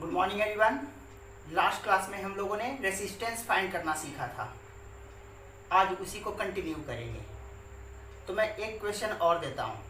Good morning everyone. Last class में हम लोगों ने रेसिस्टेंस फाइंड करना सीखा था। आज उसी को कंटिन्यू करेंगे। तो मैं एक क्वेश्चन और देता हूँ।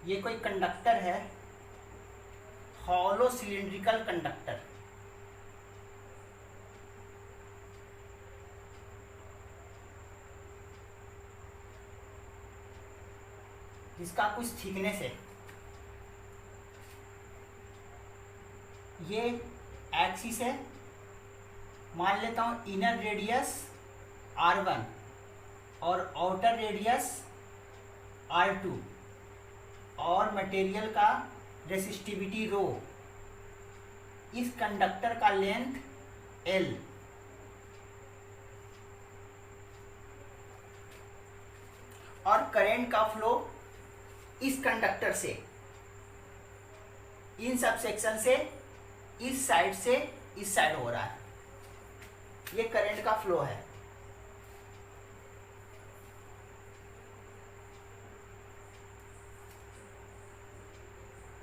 ये कोई कंडक्टर है, हॉलो सिलिंड्रिकल कंडक्टर। जिसका कुछ थिकनेस है। ये एक्सिस है, मान लेता हूं इनर रेडियस R1 और आउटर रेडियस R2 और मटेरियल का रेसिस्टिविटी रो। इस कंडक्टर का लेंथ L। और करंट का फ्लो इस कंडक्टर से, इन सब सेक्शन से, इस साइड से इस साइड हो रहा है। ये करंट का फ्लो है।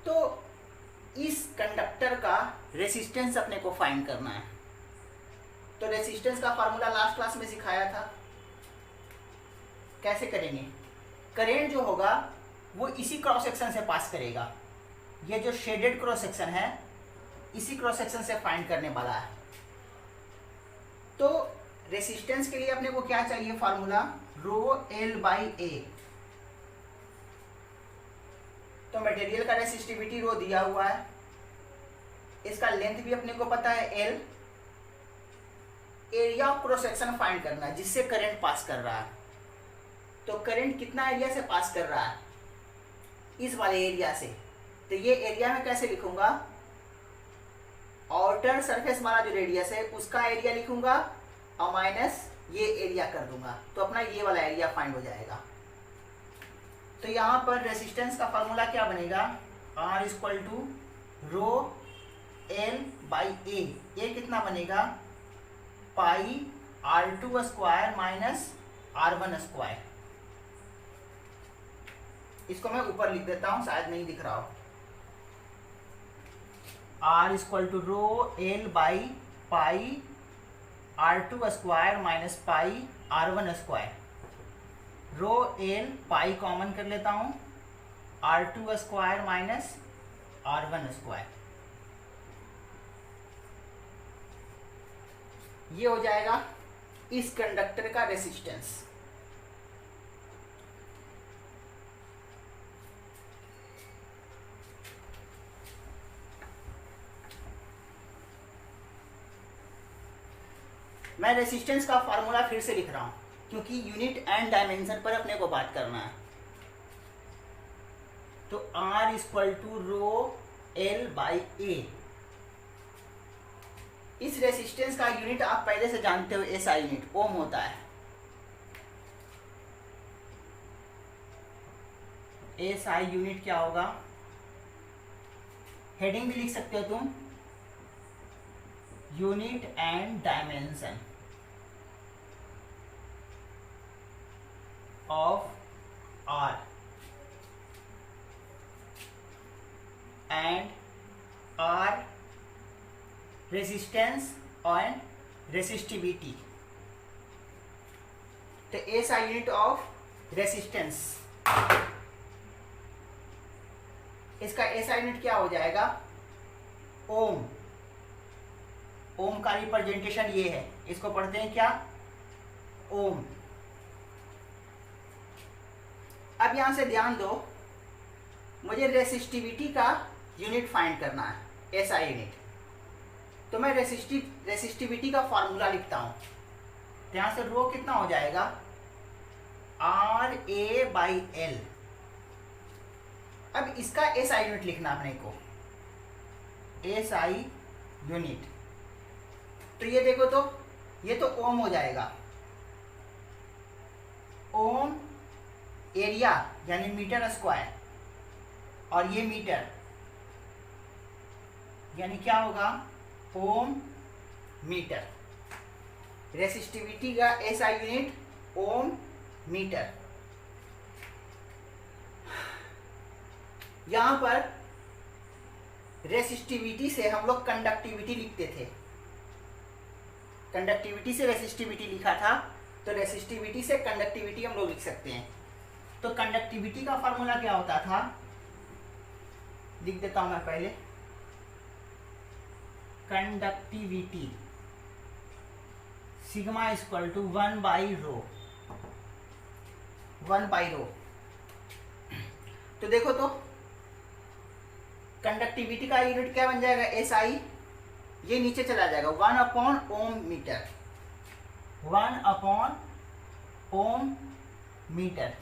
तो इस कंडक्टर का रेसिस्टेंस अपने को फाइंड करना है। तो रेसिस्टेंस का फार्मूला लास्ट क्लास में सिखाया था। कैसे करेंगे? करंट जो होगा वो इसी क्रॉस सेक्शन से पास करेगा। ये जो शेडेड क्रॉस सेक्शन है, इसी क्रॉस सेक्शन से फाइंड करने वाला है। तो रेसिस्टेंस के लिए अपने को क्या चाहिए? Formula rho L by A। तो मटेरियल का रेसिस्टिविटी रो दिया हुआ है, इसका लेंथ भी अपने को पता है L। Area of cross section find करना है जिससे करंट पास कर रहा है। तो करंट कितना एरिया से पास कर रहा है? इस वाले एरिया से। तो ये एरिया में कैसे लिखूंगा? आउटर सरफेस वाला जो रेडियस है उसका एरिया लिखूंगा और माइनस ये एरिया कर दूंगा, तो अपना ये वाला एरिया फाइंड हो जाएगा। तो यहाँ पर रेसिस्टेंस का फार्मूला क्या बनेगा? R equal to rho L by A। ये कितना बनेगा? Pi R2 square minus R1 square. इसको मैं ऊपर लिख देता हूँ, शायद नहीं दिख रहा हो। R equal to rho L by pi R2 square minus pi R1 square. Rho L pi common कर लेता हूं, R2 square minus R1 square. ये हो जाएगा इस कंडक्टर का रेसिस्टेंस। मैं रेसिस्टेंस का फार्मूला फिर से लिख रहा हूं क्योंकि यूनिट एंड डायमेंशन पर अपने को बात करना है। तो R equal to rho L by A। इस रेसिस्टेंस का यूनिट आप पहले से जानते हो, SI यूनिट ओम होता है। SI यूनिट क्या होगा? हेडिंग भी लिख सकते हो तुम, unit and dimension of R and R resistance and resistivity। तो SI यूनिट ऑफ रेसिस्टेंस, इसका SI यूनिट क्या हो जाएगा? ओम। ओम का रिप्रेजेंटेशन ये है, इसको पढ़ते हैं क्या? ओम। अब यहां से ध्यान दो, मुझे रेसिस्टिविटी का यूनिट फाइंड करना है, SI यूनिट। तो मैं रेसिस्टिविटी का फॉर्मूला लिखता हूं। तो यहां से रो कितना हो जाएगा? RA by L। अब इसका SI यूनिट लिखना अपने को। SI unit. तो ये देखो, तो ये तो ओम हो जाएगा, ओम एरिया यानी मीटर स्क्वायर, और ये मीटर यानी क्या होगा, ओम मीटर। रेसिस्टिविटी का SI यूनिट ओम मीटर। यहां पर रेसिस्टिविटी से हम लोग कंडक्टिविटी लिखते थे, कंडक्टिविटी से रेसिस्टिविटी लिखा था, तो रेसिस्टिविटी से कंडक्टिविटी हम लोग लिख सकते हैं। तो कंडक्टिविटी का फॉर्मूला क्या होता था, लिख देता हूं मैं पहले। Conductivity sigma equal to 1/ρ, 1/ρ। तो देखो, तो कंडक्टिविटी का यूनिट क्या बन जाएगा, SI, ये नीचे चला जाएगा 1/ओम मीटर, 1/ओम मीटर।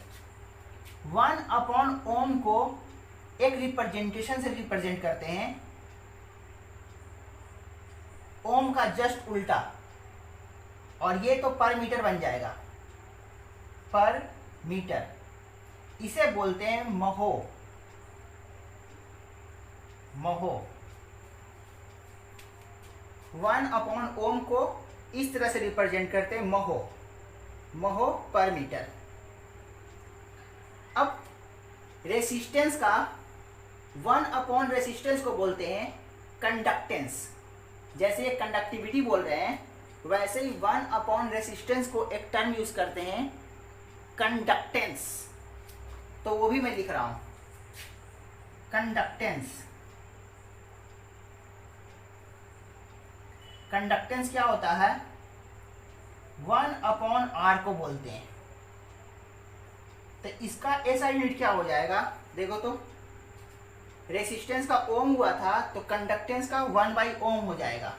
1/ओम को एक रिप्रेजेंटेशन से रिप्रेजेंट करते हैं, ओम का जस्ट उल्टा, और ये तो पर मीटर बन जाएगा, पर मीटर। इसे बोलते हैं महो, महो। 1/ओम को इस तरह से रिप्रेजेंट करते हैं, महो, महो पर मीटर। अब रेसिस्टेंस का 1/रेसिस्टेंस को बोलते हैं कंडक्टेंस। जैसे ये कंडक्टिविटी बोल रहे हैं, वैसे ही 1/रेसिस्टेंस को एक टर्म यूज करते हैं, कंडक्टेंस। तो वो भी मैं लिख रहा हूं, कंडक्टेंस। कंडक्टेंस क्या होता है, 1/R को बोलते हैं। तो इसका SI यूनिट क्या हो जाएगा, देखो तो, रेसिस्टेंस का ओम हुआ था, तो कंडक्टेंस का 1/ओम हो जाएगा,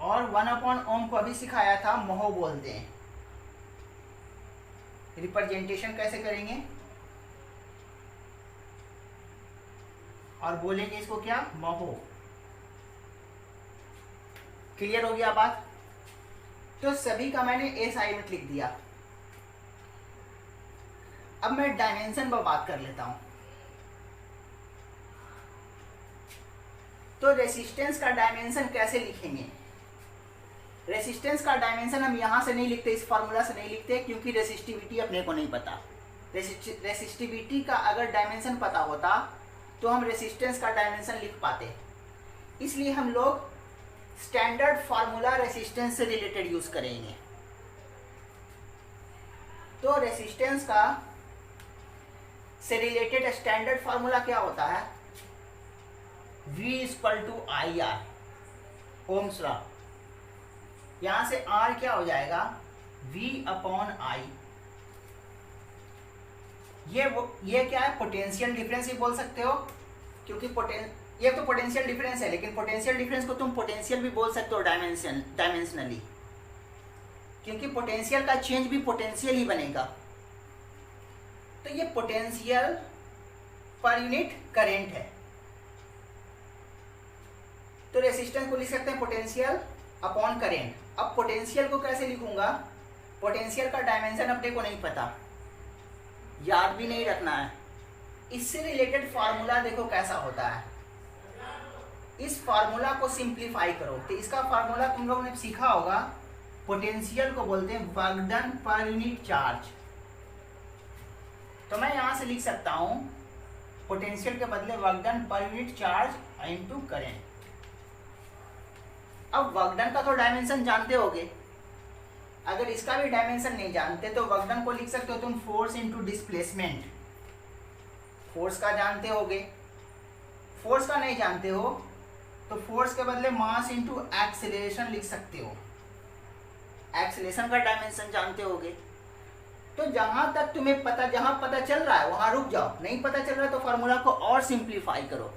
और 1/ओम को अभी सिखाया था, महो बोलते हैं। रिप्रेजेंटेशन कैसे करेंगे, और बोलेंगे इसको क्या, महो। क्लियर हो गया बात। तो सभी का मैंने SI यूनिट लिख दिया। अब मैं डायमेंशन पर बात कर लेता हूं। तो रेसिस्टेंस का डायमेंशन कैसे लिखेंगे, रेसिस्टेंस का डायमेंशन हम यहां से नहीं लिखते, इस फॉर्मूला से नहीं लिखते, क्योंकि रेसिस्टिविटी अपने को नहीं पता। रेसिस्टिविटी का अगर डायमेंशन पता होता तो हम रेसिस्टेंस का डायमेंशन लिख पाते। इसलिए हम लोग स्टैंडर्ड फार्मूला रेसिस्टेंस से रिलेटेड यूज करेंगे। तो रेसिस्टेंस का से रिलेटेड स्टैंडर्ड फार्मूला क्या होता है, V=IR, ओम्स लॉ। यहां से R क्या हो जाएगा, V/I। ये क्या है, पोटेंशियल डिफरेंस ही बोल सकते हो, क्योंकि ये तो पोटेंशियल डिफरेंस है, लेकिन पोटेंशियल डिफरेंस को तुम पोटेंशियल भी बोल सकते हो डायमेंशनली, क्योंकि पोटेंशियल का चेंज भी पोटेंशियल ही बनेगा। तो ये पोटेंशियल पर यूनिट करंट है। तो रेसिस्टेंस को लिख सकते हैं पोटेंशियल अपॉन करंट। अब पोटेंशियल को कैसे लिखूंगा, पोटेंशियल का डायमेंशन अपने को नहीं पता, याद भी नहीं रखना है। इससे रिलेटेड फार्मूला देखो कैसा होता है, इस फार्मूला को सिंप्लीफाई करो। तो इसका फार्मूला तुम लोगों ने सीखा होगा, पोटेंशियल को बोलते हैं work done per unit charge. तो मैं यहां से लिख सकता हूं, पोटेंशियल के बदले work done per unit charge into current. अब वर्क डन का तो डायमेंशन जानते होगे, अगर इसका भी डायमेंशन नहीं जानते तो वर्क डन को लिख सकते हो तुम फोर्स इनटू डिस्प्लेसमेंट। फोर्स का जानते होगे, फोर्स का नहीं जानते हो तो फोर्स के बदले मास इनटू एक्सेलरेशन लिख सकते हो। एक्सेलरेशन का डायमेंशन जानते होगे। तो जहां तक तुम्हें पता, जहां पता चल रहा है वहां रुक जाओ, नहीं पता चल रहा है तो फार्मूला को और सिंप्लीफाई करो।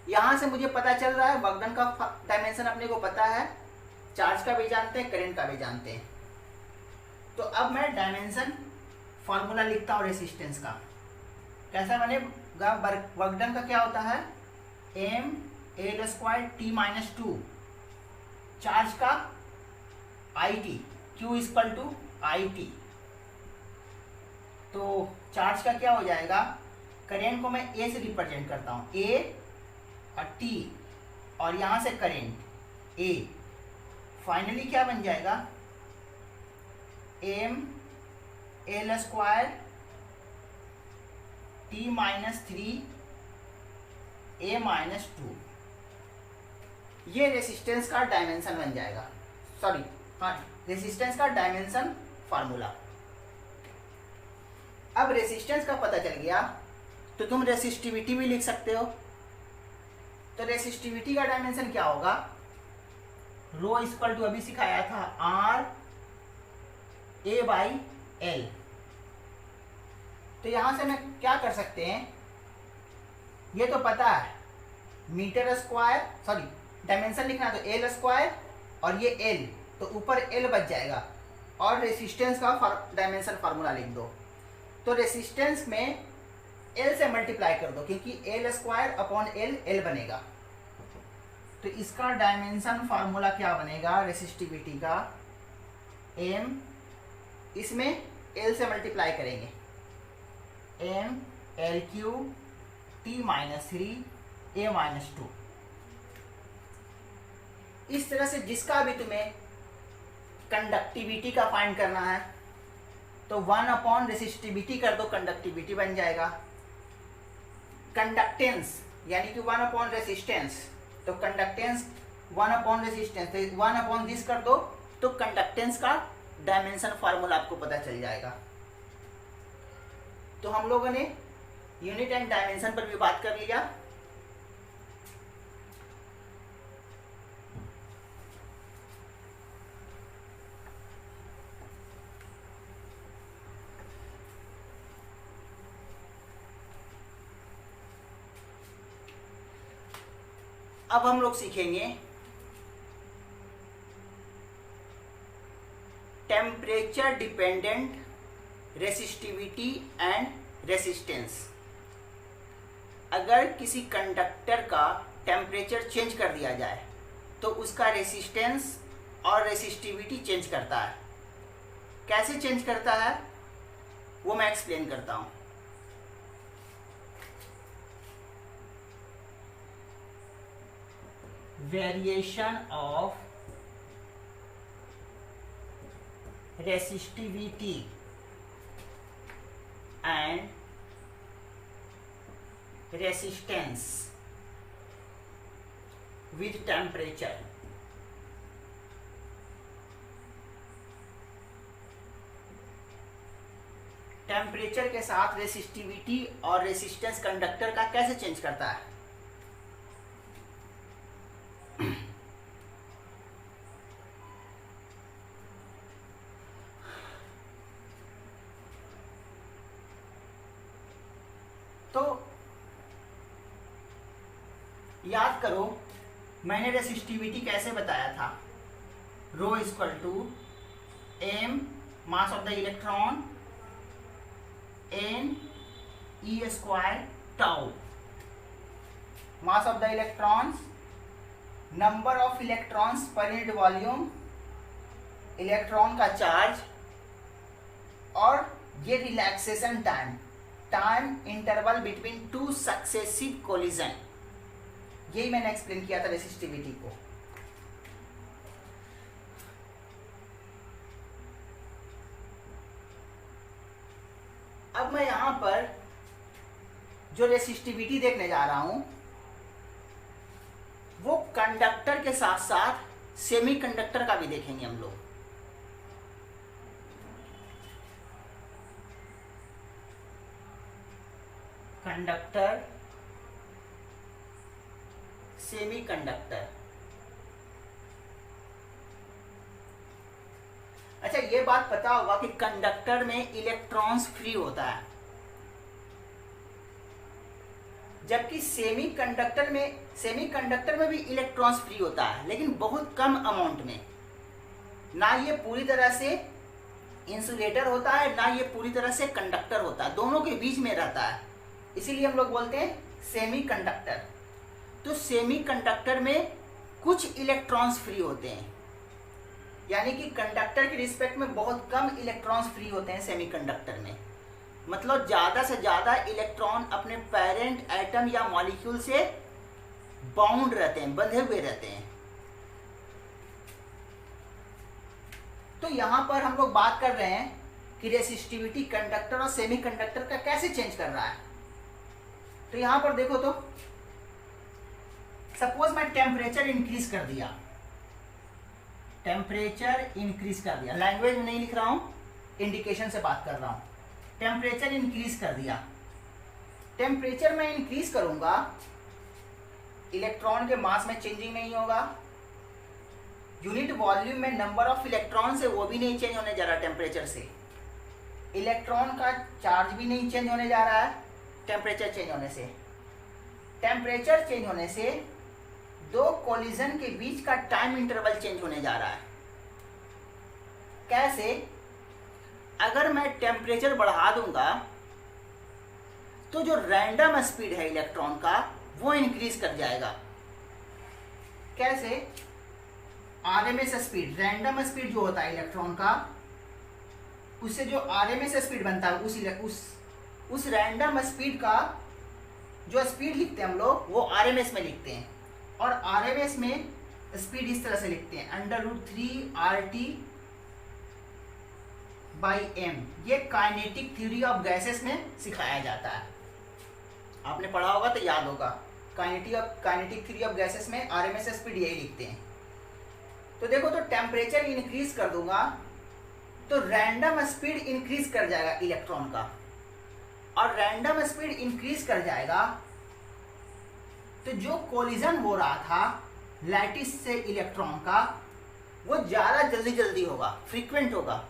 यहां से मुझे पता चल रहा है वर्क डन का डायमेंशन अपने को पता है, चार्ज का भी जानते हैं, करंट का भी जानते हैं। तो अब मैं डायमेंशन फार्मूला लिखता हूं रेसिस्टेंस का। कैसा बनेगा? वर्क डन का क्या होता है? M L square T minus two, charge का I T, Q equal to I T. तो चार्ज का क्या हो जाएगा? करेंट को मैं ए से रिप्रेजेंट करता हूँ, ए और टी, और यहाँ से करेंट ए। फाइनली क्या बन जाएगा? M L square T minus three A minus two. ये रेसिस्टेंस का डायमेंशन बन जाएगा, सॉरी हाँ, रेसिस्टेंस का डायमेंशन फार्मूला। अब रेसिस्टेंस का पता चल गया तो तुम रेसिस्टिविटी भी लिख सकते हो। तो रेसिस्टिविटी का डायमेंशन क्या होगा? रो इक्वल टू, अभी सिखाया था, आर ए बाई एल। तो यहां से मैं क्या कर सकते हैं, ये तो पता है, मीटर स्क्वायर, सॉरी डायमेंशन लिखना तो एल स्क्वायर और ये एल, तो ऊपर एल बच जाएगा और रेसिस्टेंस का डायमेंशन फार्मूला लिख दो। तो रेसिस्टेंस में एल से मल्टीप्लाई कर दो क्योंकि L square upon L, L बनेगा। तो इसका डायमेंशन फार्मूला क्या बनेगा रेसिस्टिविटी का? एम, इसमें एल से मल्टीप्लाई करेंगे, M L Q T minus three A minus two. इस तरह से जिसका भी तुम्हें कंडक्टिविटी का फाइंड करना है तो 1 अपॉन रेसिस्टिविटी कर दो, कंडक्टिविटी बन जाएगा। कंडक्टेंस यानी कि 1 अपॉन रेसिस्टेंस, तो कंडक्टेंस 1 अपॉन रेसिस्टेंस, तो 1 अपॉन दिस कर दो तो कंडक्टेंस का डायमेंशन फार्मूला आपको पता चल जाएगा। तो हम लोगों ने यूनिट एंड डायमेंशन पर भी बात कर लिया। अब हम लोग सीखेंगे temperature dependent resistivity and resistance. अगर किसी कंडक्टर का टेम्परेचर चेंज कर दिया जाए तो उसका रेसिस्टेंस और रेसिस्टिविटी चेंज करता है। कैसे चेंज करता है वो मैं एक्सप्लेन करता हूँ। Variation of resistivity and resistance with temperature। Temperature के साथ रेसिस्टिविटी और रेसिस्टेंस कंडक्टर का कैसे चेंज करता है? तो याद करो मैंने रेसिस्टिविटी कैसे बताया था? Rho equal to M mass of the electron N E square tau. Mass of the electrons, number of electrons पर यूनिट वॉल्यूम, इलेक्ट्रॉन का चार्ज, और ये relaxation time, time interval between two successive collision. यही मैंने explain किया था resistivity को। अब मैं यहां पर जो रेसिस्टिविटी देखने जा रहा हूं वो कंडक्टर के साथ साथ सेमीकंडक्टर का भी देखेंगे हम लोग। Conductor, semiconductor. अच्छा ये बात पता होगा कि कंडक्टर में इलेक्ट्रॉन्स फ्री होता है, जबकि सेमीकंडक्टर में भी इलेक्ट्रॉन्स फ्री होता है लेकिन बहुत कम अमाउंट में। ना ये पूरी तरह से इंसुलेटर होता है ना ये पूरी तरह से कंडक्टर होता है, दोनों के बीच में रहता है। इसीलिए हम लोग बोलते हैं सेमीकंडक्टर। तो सेमीकंडक्टर में कुछ इलेक्ट्रॉन्स फ्री होते हैं, यानी कि कंडक्टर के रिस्पेक्ट में बहुत कम इलेक्ट्रॉन्स फ्री होते हैं सेमीकंडक्टर में। मतलब ज़्यादा से ज़्यादा इलेक्ट्रॉन अपने पेरेंट एटम या मॉलिक्यूल से बाउंड रहते हैं, बंधे हुए रहते हैं। तो यहाँ पर हम लोग बात कर रहे हैं कि रेसिस्टिविटी कंडक्टर और सेमीकंडक्टर का कैसे चेंज कर रहा है। तो यहाँ पर देखो, तो सपोज मैं टेम्परेचर इंक्रीज कर दिया, टेम्परेचर इंक्रीज कर दिया, लैंग्वेज में नहीं लिख रहा हूं, इंडिकेशन से बात कर रहा हूं। टेम्परेचर इंक्रीज कर दिया, टेम्परेचर मैं इंक्रीज करूंगा, इलेक्ट्रॉन के मास में चेंजिंग नहीं होगा, यूनिट वॉल्यूम में नंबर ऑफ इलेक्ट्रॉन से वो भी नहीं चेंज होने जा रहा टेम्परेचर से, इलेक्ट्रॉन का चार्ज भी नहीं चेंज होने जा रहा है टेम्परेचर चेंज होने से। टेम्परेचर चेंज होने से दो कोलिजन के बीच का टाइम इंटरवल चेंज होने जा रहा है। कैसे? अगर मैं टेम्परेचर बढ़ा दूंगा तो जो रैंडम स्पीड है इलेक्ट्रॉन का वो इंक्रीज कर जाएगा। कैसे? आरएमएस स्पीड, रैंडम स्पीड जो होता है इलेक्ट्रॉन का, उससे जो आरएमएस स्पीड बनता है उस रैंडम स्पीड का जो स्पीड लिखते हैं हम लोग वो आरएमएस में लिखते हैं। और आरएमएस में स्पीड इस तरह से लिखते हैं √3RT/m। ये काइनेटिक थ्योरी ऑफ गैसेस में सिखाया जाता है, आपने पढ़ा होगा तो याद होगा। काइनेटिक थ्योरी ऑफ गैसेस में आरएमएस स्पीड यही लिखते हैं। तो देखो, तो टेम्परेचर इंक्रीज कर दूंगा तो रैंडम स्पीड इंक्रीज कर जाएगा इलेक्ट्रॉन का, और रैंडम स्पीड इंक्रीज कर जाएगा तो जो कोलिजन हो रहा था लैटिस से इलेक्ट्रॉन का वो ज़्यादा जल्दी होगा, फ्रीक्वेंट होगा।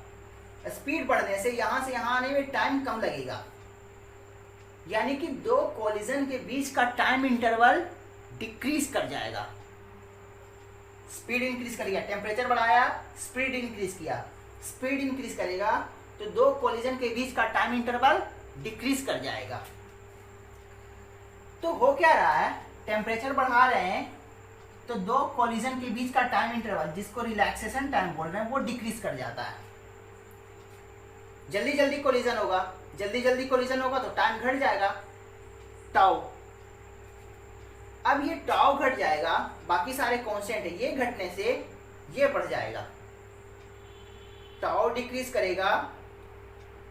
स्पीड बढ़ने से यहाँ आने में टाइम कम लगेगा, यानी कि दो कोलिजन के बीच का टाइम इंटरवल डिक्रीज कर जाएगा। स्पीड इंक्रीज करेगा, टेम्परेचर बढ़ाया, स्पीड इंक्रीज किया, स्पीड इंक्रीज करेगा तो दो कोलिजन के बीच का टाइम इंटरवल डिक्रीज कर जाएगा। तो हो क्या रहा है, टेम्परेचर बढ़ा रहे हैं तो दो कोलिजन के बीच का टाइम इंटरवल, जिसको रिलैक्सेशन टाइम बोल रहे हैं, वो डिक्रीज कर जाता है। जल्दी कोलिजन होगा, जल्दी कोलिजन होगा तो टाइम घट जाएगा, टाउ। अब ये टाउ घट जाएगा, बाकी सारे कांस्टेंट है, ये घटने से ये बढ़ जाएगा। टाउ डिक्रीज करेगा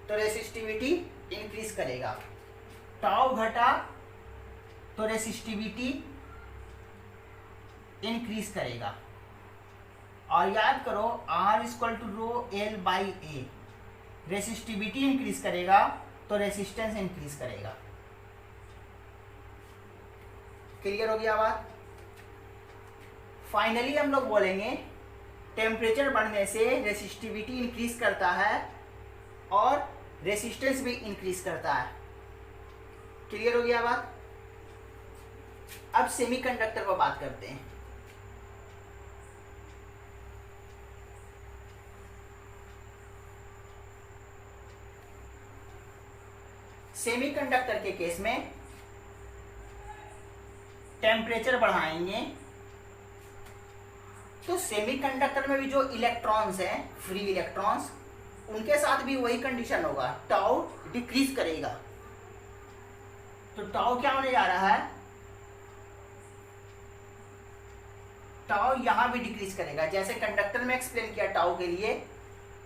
तो रेसिस्टिविटी इंक्रीज करेगा, टाउ घटा तो रेसिस्टिविटी इंक्रीज करेगा। और याद करो R=ρL/A, रेसिस्टिविटी इंक्रीज करेगा तो रेसिस्टेंस इंक्रीज करेगा। क्लियर हो गया बात? फाइनली हम लोग बोलेंगे टेम्परेचर बढ़ने से रेसिस्टिविटी इंक्रीज करता है और रेसिस्टेंस भी इंक्रीज करता है। क्लियर हो गया बात? अब सेमीकंडक्टर पर बात करते हैं। सेमीकंडक्टर के केस में टेम्परेचर बढ़ाएंगे तो सेमीकंडक्टर में भी जो इलेक्ट्रॉन्स हैं, फ्री इलेक्ट्रॉन्स, उनके साथ भी वही कंडीशन होगा, टाउ डिक्रीज करेगा। तो टाउ क्या होने जा रहा है, टाउ यहां भी डिक्रीज करेगा, जैसे कंडक्टर में एक्सप्लेन किया टाउ के लिए,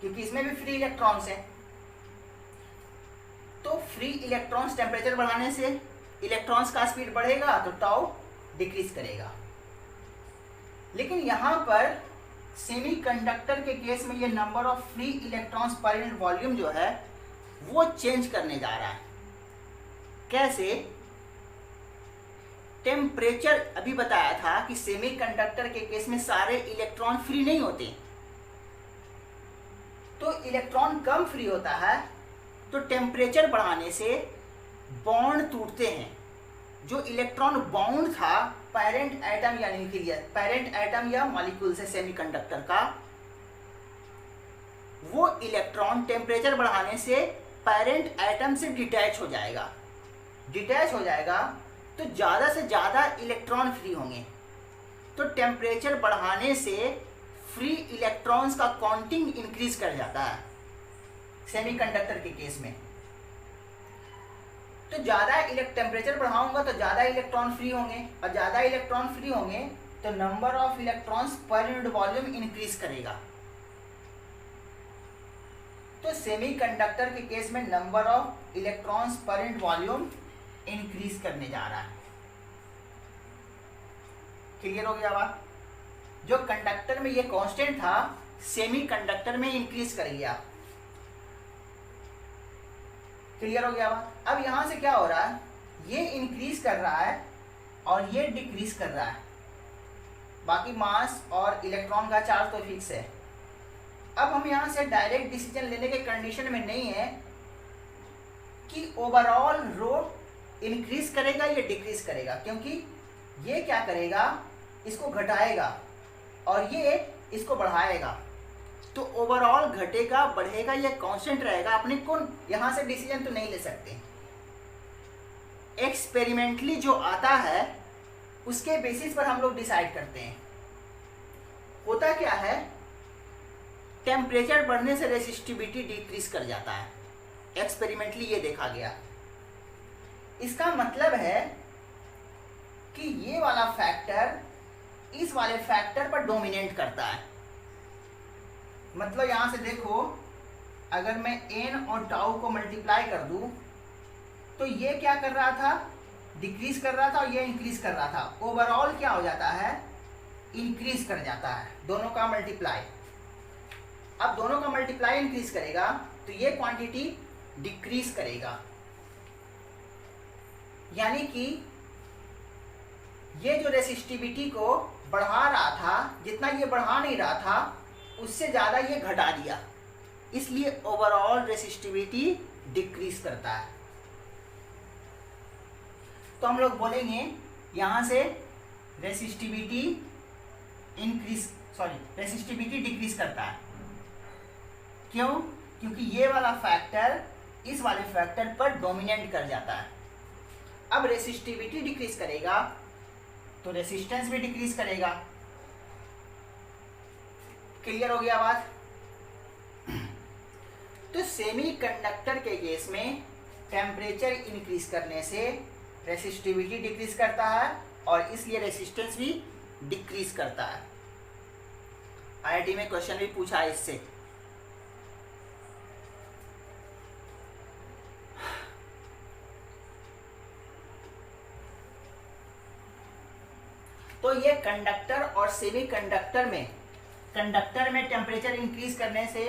क्योंकि इसमें भी फ्री इलेक्ट्रॉन्स हैं। तो फ्री इलेक्ट्रॉन्स टेम्परेचर बढ़ाने से इलेक्ट्रॉन्स का स्पीड बढ़ेगा तो टाउ डिक्रीज करेगा। लेकिन यहां पर सेमीकंडक्टर के केस में ये नंबर ऑफ फ्री इलेक्ट्रॉन्स पर यूनिट वॉल्यूम जो है वो चेंज करने जा रहा है। कैसे? टेम्परेचर अभी बताया था कि सेमीकंडक्टर के केस में सारे इलेक्ट्रॉन फ्री नहीं होते, तो इलेक्ट्रॉन कम फ्री होता है तो टेम्परेचर बढ़ाने से बॉन्ड टूटते हैं। जो इलेक्ट्रॉन बाउंड था पेरेंट एटम या न्यूक्लियस, पेरेंट एटम या मॉलिक्यूल से सेमीकंडक्टर का, वो इलेक्ट्रॉन टेम्परेचर बढ़ाने से पेरेंट एटम से डिटैच हो जाएगा। डिटैच हो जाएगा तो ज़्यादा से ज़्यादा इलेक्ट्रॉन फ्री होंगे। तो टेम्परेचर बढ़ाने से फ्री इलेक्ट्रॉन्स का काउंटिंग इंक्रीज कर जाता है सेमीकंडक्टर के केस में। तो ज़्यादा टेम्परेचर बढ़ाऊंगा तो ज़्यादा इलेक्ट्रॉन फ्री होंगे, और ज़्यादा इलेक्ट्रॉन फ्री होंगे तो नंबर ऑफ इलेक्ट्रॉन्स पर यूनिट वॉल्यूम इंक्रीज करेगा। तो सेमीकंडक्टर के केस में नंबर ऑफ इलेक्ट्रॉन्स पर यूनिट वॉल्यूम इंक्रीज करने जा रहा है। क्लियर हो गया बात? जो कंडक्टर में ये कांस्टेंट था सेमीकंडक्टर में इंक्रीज कर गया। क्लियर हो गया बात? अब यहां से क्या हो रहा है, ये इंक्रीज कर रहा है और ये डिक्रीज कर रहा है। बाकी मास और इलेक्ट्रॉन का चार्ज तो फिक्स है। अब हम यहां से डायरेक्ट डिसीजन लेने के कंडीशन में नहीं है कि ओवरऑल रो इंक्रीज करेगा या डिक्रीज करेगा, क्योंकि ये क्या करेगा, इसको घटाएगा और ये इसको बढ़ाएगा। तो ओवरऑल घटेगा बढ़ेगा या कांस्टेंट रहेगा, अपने को यहां से डिसीजन तो नहीं ले सकते। एक्सपेरिमेंटली जो आता है उसके बेसिस पर हम लोग डिसाइड करते हैं। होता क्या है, टेम्परेचर बढ़ने से रेसिस्टिविटी डिक्रीज कर जाता है। एक्सपेरिमेंटली ये देखा गया। इसका मतलब है कि ये वाला फैक्टर इस वाले फैक्टर पर डोमिनेट करता है। मतलब यहां से देखो, अगर मैं n और टाउ को मल्टीप्लाई कर दूं तो ये क्या कर रहा था, डिक्रीज कर रहा था और ये इंक्रीज कर रहा था। ओवरऑल क्या हो जाता है, इंक्रीज कर जाता है, दोनों का मल्टीप्लाई। अब दोनों का मल्टीप्लाई इंक्रीज करेगा तो ये क्वांटिटी डिक्रीज करेगा। यानी कि ये जो रेसिस्टिविटी को बढ़ा रहा था, जितना ये बढ़ा नहीं रहा था उससे ज़्यादा ये घटा दिया, इसलिए ओवरऑल रेसिस्टिविटी डिक्रीज करता है। तो हम लोग बोलेंगे यहां से रेसिस्टिविटी रेसिस्टिविटी डिक्रीज करता है। क्यों? क्योंकि ये वाला फैक्टर इस वाले फैक्टर पर डोमिनेट कर जाता है। अब रेसिस्टिविटी डिक्रीज करेगा तो रेसिस्टेंस भी डिक्रीज करेगा। क्लियर हो गया बात? तो सेमीकंडक्टर के केस में टेम्परेचर इंक्रीज करने से रेसिस्टिविटी डिक्रीज करता है और इसलिए रेसिस्टेंस भी डिक्रीज करता है। आईआईटी में क्वेश्चन भी पूछा है इससे। तो ये कंडक्टर और सेमीकंडक्टर में, कंडक्टर में टेम्परेचर इंक्रीज करने से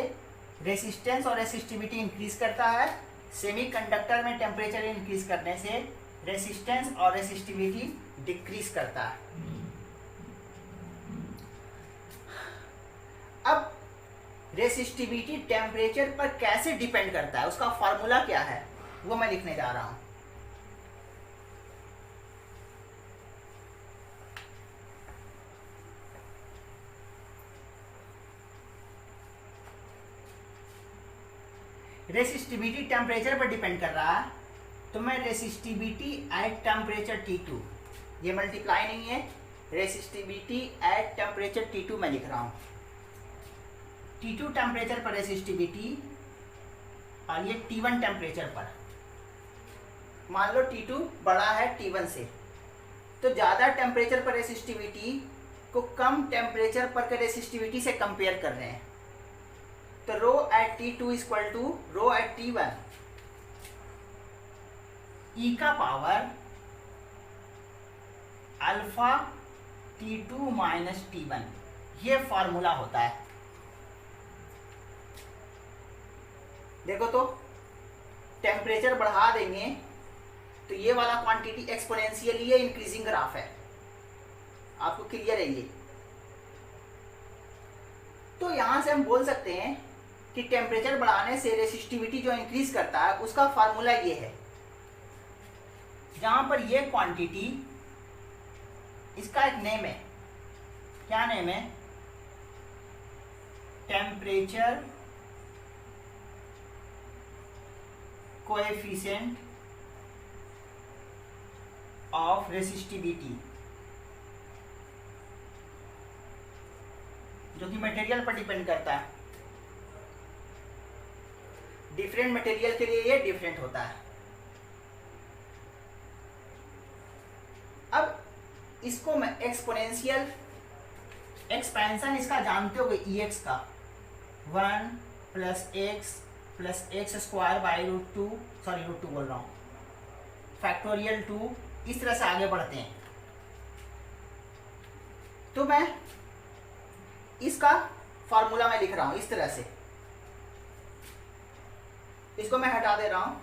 रेसिस्टेंस और रेसिस्टिविटी इंक्रीज करता है, सेमीकंडक्टर में टेम्परेचर इंक्रीज करने से रेसिस्टेंस और रेसिस्टिविटी डिक्रीज करता है। अब रेसिस्टिविटी टेम्परेचर पर कैसे डिपेंड करता है, उसका फॉर्मूला क्या है, वो मैं लिखने जा रहा हूं। रेसिस्टिविटी टेम्परेचर पर डिपेंड कर रहा है, तो मैं रेसिस्टिविटी एट टेम्परेचर T2, ये मल्टीप्लाई नहीं है, रेसिस्टिविटी एट टेम्परेचर T2 मैं लिख रहा हूं। T2 टेम्परेचर पर रेसिस्टिविटी और ये T1 टेम्परेचर पर। मान लो T2 बड़ा है T1 से, तो ज़्यादा टेम्परेचर पर रेसिस्टिविटी को कम टेम्परेचर पर के रेसिस्टिविटी से कंपेयर कर रहे हैं। तो rho at T2 equal to rho at T1 e का power alpha T2 minus T1, ये फॉर्मूला होता है। देखो तो टेम्परेचर बढ़ा देंगे तो ये वाला क्वांटिटी एक्सपोनेंशियली ये इंक्रीजिंग ग्राफ है, आपको क्लियर है ये? तो यहां से हम बोल सकते हैं कि टेम्परेचर बढ़ाने से रेसिस्टिविटी जो इंक्रीज करता है उसका फार्मूला ये है। जहां पर ये क्वांटिटी, इसका एक नेम है, क्या नेम है, टेम्परेचर कोएफिशिएंट ऑफ रेसिस्टिविटी, जो कि मटेरियल पर डिपेंड करता है। डिफरेंट मटेरियल के लिए ये डिफरेंट होता है। अब इसको मैं एक्सपोनेंशियल एक्सपेंशन इसका जानते हो EX का 1 + x स्क्वायर बाई √2, सॉरी √2 बोल रहा हूँ, फैक्टोरियल 2, इस तरह से आगे बढ़ते हैं। तो मैं इसका फॉर्मूला मैं लिख रहा हूं इस तरह से, इसको मैं हटा दे रहा हूं।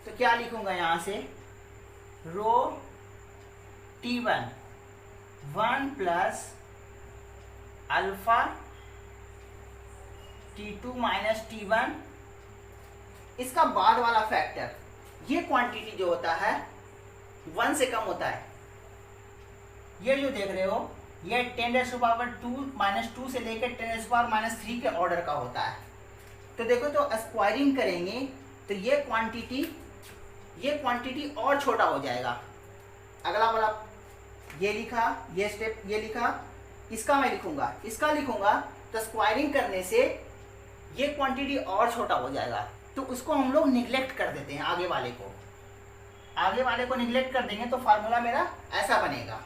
तो क्या लिखूंगा यहां से, रो T1 1 + अल्फा T2 - T1, इसका बाद वाला फैक्टर, ये क्वांटिटी जो होता है 1 से कम होता है। ये जो देख रहे हो ये 10⁻² -2 से लेकर 10⁻³ के ऑर्डर का होता है। तो देखो, तो स्क्वायरिंग करेंगे तो ये क्वांटिटी और छोटा हो जाएगा। अगला वाला ये लिखा, ये स्टेप ये लिखा, इसका मैं लिखूंगा, इसका लिखूंगा, तो स्क्वायरिंग करने से ये क्वांटिटी और छोटा हो जाएगा। तो उसको हम लोग निगलेक्ट कर देते हैं, आगे वाले को निगलेक्ट कर देंगे तो फार्मूला मेरा ऐसा बनेगा।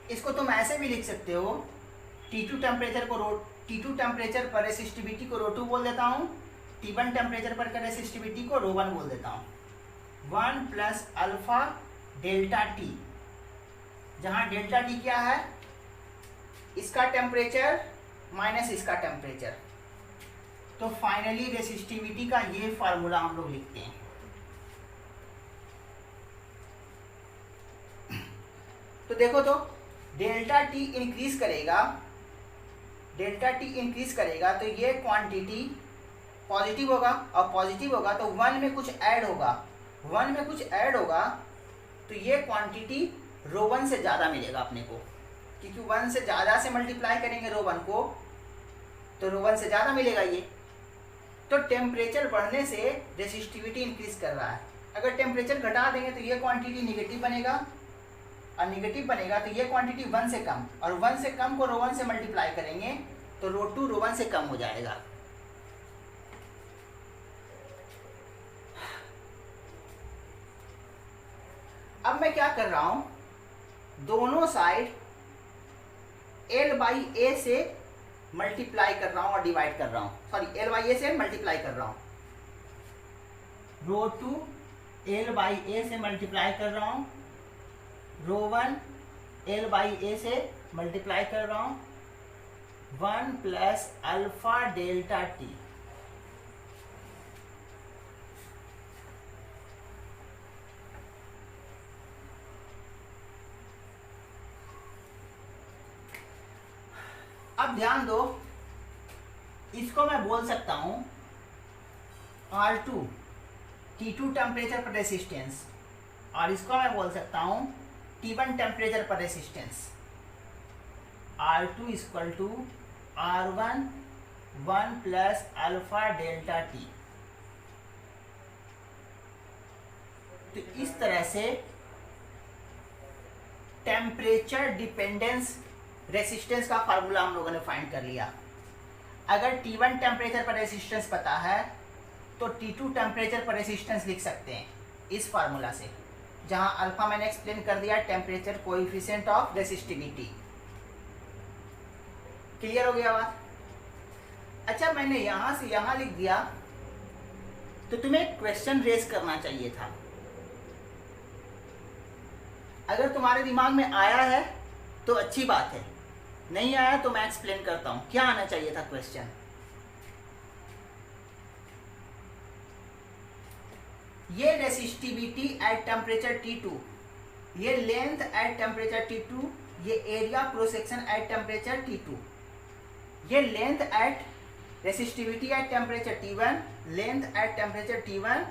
इसको तुम ऐसे भी लिख सकते हो, T2 टेम्परेचर पर रेसिस्टिविटी को रो2 बोल देता हूँ, T1 टेम्परेचर पर रेसिस्टिविटी को रो1 बोल देता हूँ। 1 + अल्फा ΔT, जहाँ ΔT क्या है, इसका टेम्परेचर माइनस इसका टेम्परेचर। तो फाइनली रेसिस्टिविटी का ये फार्मूला हम लोग लिखते हैं। तो देखो, तो ΔT इंक्रीज करेगा तो ये क्वांटिटी पॉजिटिव होगा, और पॉजिटिव होगा तो 1 में कुछ ऐड होगा, तो ये क्वांटिटी रो1 से ज़्यादा मिलेगा अपने को, क्योंकि 1 से ज़्यादा से मल्टीप्लाई करेंगे रो1 को, तो रो1 से ज़्यादा मिलेगा ये। तो टेम्परेचर बढ़ने से रेसिस्टिविटी इंक्रीज कर रहा है। अगर टेम्परेचर घटा देंगे तो ये क्वांटिटी निगेटिव बनेगा, और निगेटिव बनेगा तो ये क्वांटिटी 1 से कम, और 1 से कम को रो1 से मल्टीप्लाई करेंगे तो रो2 रो1 से कम हो जाएगा। अब मैं क्या कर रहा हूं, दोनों साइड L/A से मल्टीप्लाई कर रहा हूं और डिवाइड कर रहा हूं, सॉरी L/A से मल्टीप्लाई कर रहा हूं, रो2 L/A से मल्टीप्लाई कर रहा हूं, रो1 L/A से मल्टीप्लाई कर रहा हूं, 1 + अल्फा ΔT। अब ध्यान दो, इसको मैं बोल सकता हूं R2 T2 टेम्परेचर पर रेसिस्टेंस, और इसको मैं बोल सकता हूं T1 टेम्परेचर पर resistance. R2 = R1 1 + alpha ΔT। तो इस तरह से टेम्परेचर डिपेंडेंस रेसिस्टेंस का फार्मूला हम लोगों ने फाइंड कर लिया। अगर T1 टेम्परेचर पर रेसिस्टेंस पता है तो T2 टेम्परेचर पर रेसिस्टेंस लिख सकते हैं इस फार्मूला से, जहां अल्फा मैंने एक्सप्लेन कर दिया, temperature coefficient of resistivity. Clear हो गया बात? अच्छा, मैंने यहां से यहां लिख दिया, तो तुम्हें क्वेश्चन रेज करना चाहिए था। अगर तुम्हारे दिमाग में आया है तो अच्छी बात है, नहीं आया तो मैं एक्सप्लेन करता हूं क्या आना चाहिए था क्वेश्चन। ये रेसिस्टिविटी एट टेम्परेचर T2, ये लेंथ एट टेम्परेचर T2, ये area cross section at temperature T2, ये length at resistivity at temperature T1, length at temperature T1,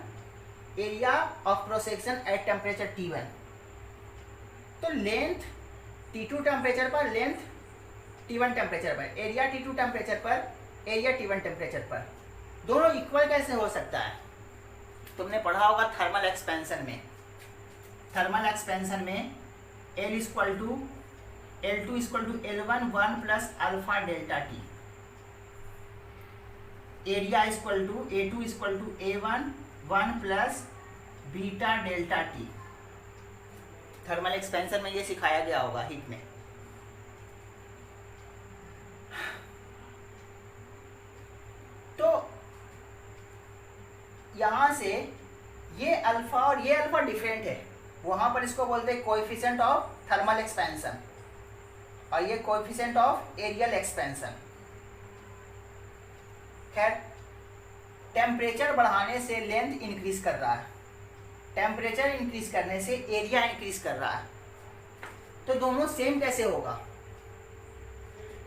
area of cross section at temperature T1। तो length T2 temperature पर, length T1 temperature पर, area T2 temperature पर, area T1 temperature पर। दोनों equal कैसे हो सकता है? तुमने पढ़ा होगा थर्मल एक्सपेंशन में। थर्मल एक्सपेंशन में L equal to L2 equal to L1 1 plus alpha delta T, area equal to A2 equal to A1 1 plus beta delta T. Thermal expansion में ये सिखाया गया होगा हीट में। तो यहां से ये अल्फा और ये अल्फा डिफरेंट है, वहां पर इसको बोलते हैं कोएफिशिएंट ऑफ थर्मल एक्सपेंशन और ये कोएफिशिएंट ऑफ एरियल एक्सपेंशन। खैर, टेम्परेचर बढ़ाने से लेंथ इंक्रीज कर रहा है, टेम्परेचर इंक्रीज करने से एरिया इंक्रीज कर रहा है, तो दोनों सेम कैसे होगा?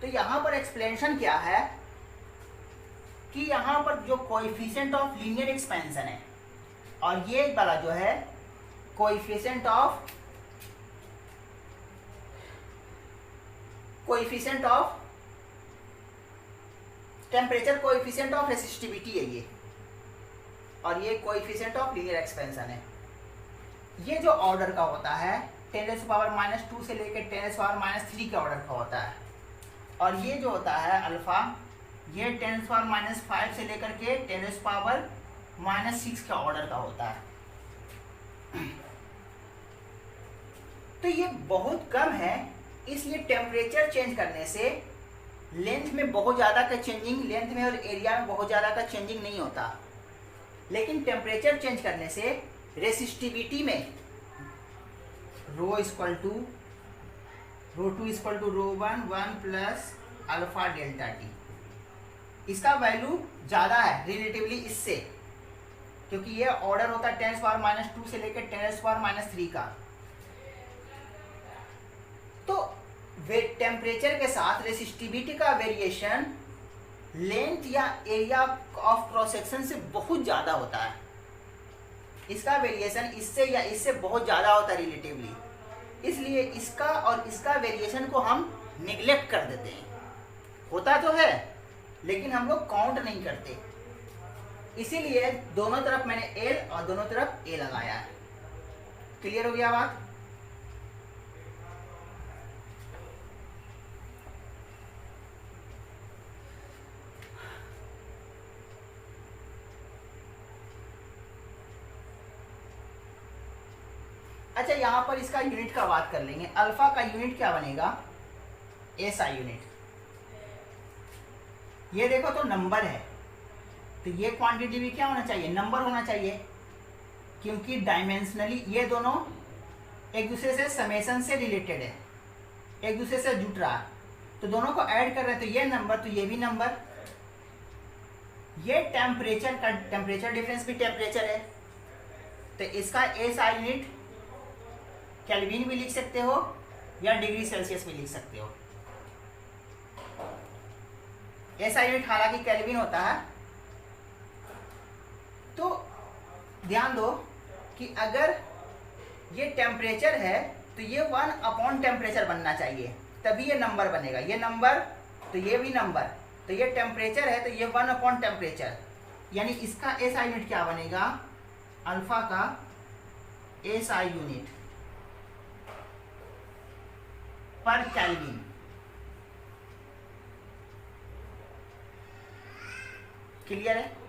तो यहां पर एक्सप्लेनेशन क्या है कि यहां पर जो कोएफिशिएंट ऑफ लीनियर एक्सपेंशन है और ये वाला जो है coefficient of temperature coefficient of resistivity है ये, और ये कोएफिशिएंट ऑफ लीनियर एक्सपेंशन है। ये जो ऑर्डर का होता है 10⁻⁻2 से लेकर 10⁻⁻3 के ऑर्डर का होता है, और ये जो होता है अल्फा, ये 10⁻⁵ से लेकर के 10⁻⁻6 का ऑर्डर का होता है। तो ये बहुत कम है, इसलिए टेम्परेचर चेंज करने से लेंथ में बहुत ज़्यादा का चेंजिंग, लेंथ में और एरिया में बहुत ज़्यादा का चेंजिंग नहीं होता, लेकिन टेम्परेचर चेंज करने से रेसिस्टिविटी में रो इक्वल टू रो2 इक्वल टू रो1 1 प्लस अल्फा डेल्टा टी, इसका वैल्यू ज़्यादा है रिलेटिवली इससे, क्योंकि ये ऑर्डर होता है 10⁻⁻2 से लेकर 10⁻⁻3 का। तो टेम्परेचर के साथ रेसिस्टिविटी का वेरिएशन लेंथ या एरिया ऑफ क्रॉस सेक्शन से बहुत ज़्यादा होता है, इसका वेरिएशन इससे या इससे बहुत ज़्यादा होता है रिलेटिवली, इसलिए इसका और इसका वेरिएशन को हम निगलेक्ट कर देते हैं। होता तो है लेकिन हम लोग काउंट नहीं करते, इसीलिए दोनों तरफ मैंने L और दोनों तरफ A लगाया है। क्लियर हो गया बात? अच्छा, यहां पर इसका यूनिट का बात कर लेंगे। अल्फा का यूनिट क्या बनेगा? SI unit. ये देखो तो नंबर है, तो ये क्वांटिटी भी क्या होना चाहिए? नंबर होना चाहिए, क्योंकि डायमेंशनली ये दोनों एक दूसरे से समेशन से रिलेटेड है, एक दूसरे से जुट रहा है, तो दोनों को ऐड कर रहे हैं तो ये नंबर, तो ये भी नंबर। ये टेम्परेचर का टेम्परेचर डिफरेंस भी टेम्परेचर है, तो इसका SI यूनिट केल्विन भी लिख सकते हो या डिग्री सेल्सियस भी लिख सकते हो। SI यूनिट हालांकि केल्विन होता है। तो ध्यान दो कि अगर ये टेम्परेचर है तो ये 1 टेम्परेचर बनना चाहिए, तभी ये नंबर बनेगा। ये नंबर तो ये भी नंबर, तो ये टेम्परेचर है तो ये 1 टेम्परेचर, यानी इसका SI यूनिट क्या बनेगा? अल्फा का SI यूनिट पर केल्विन। क्लियर है?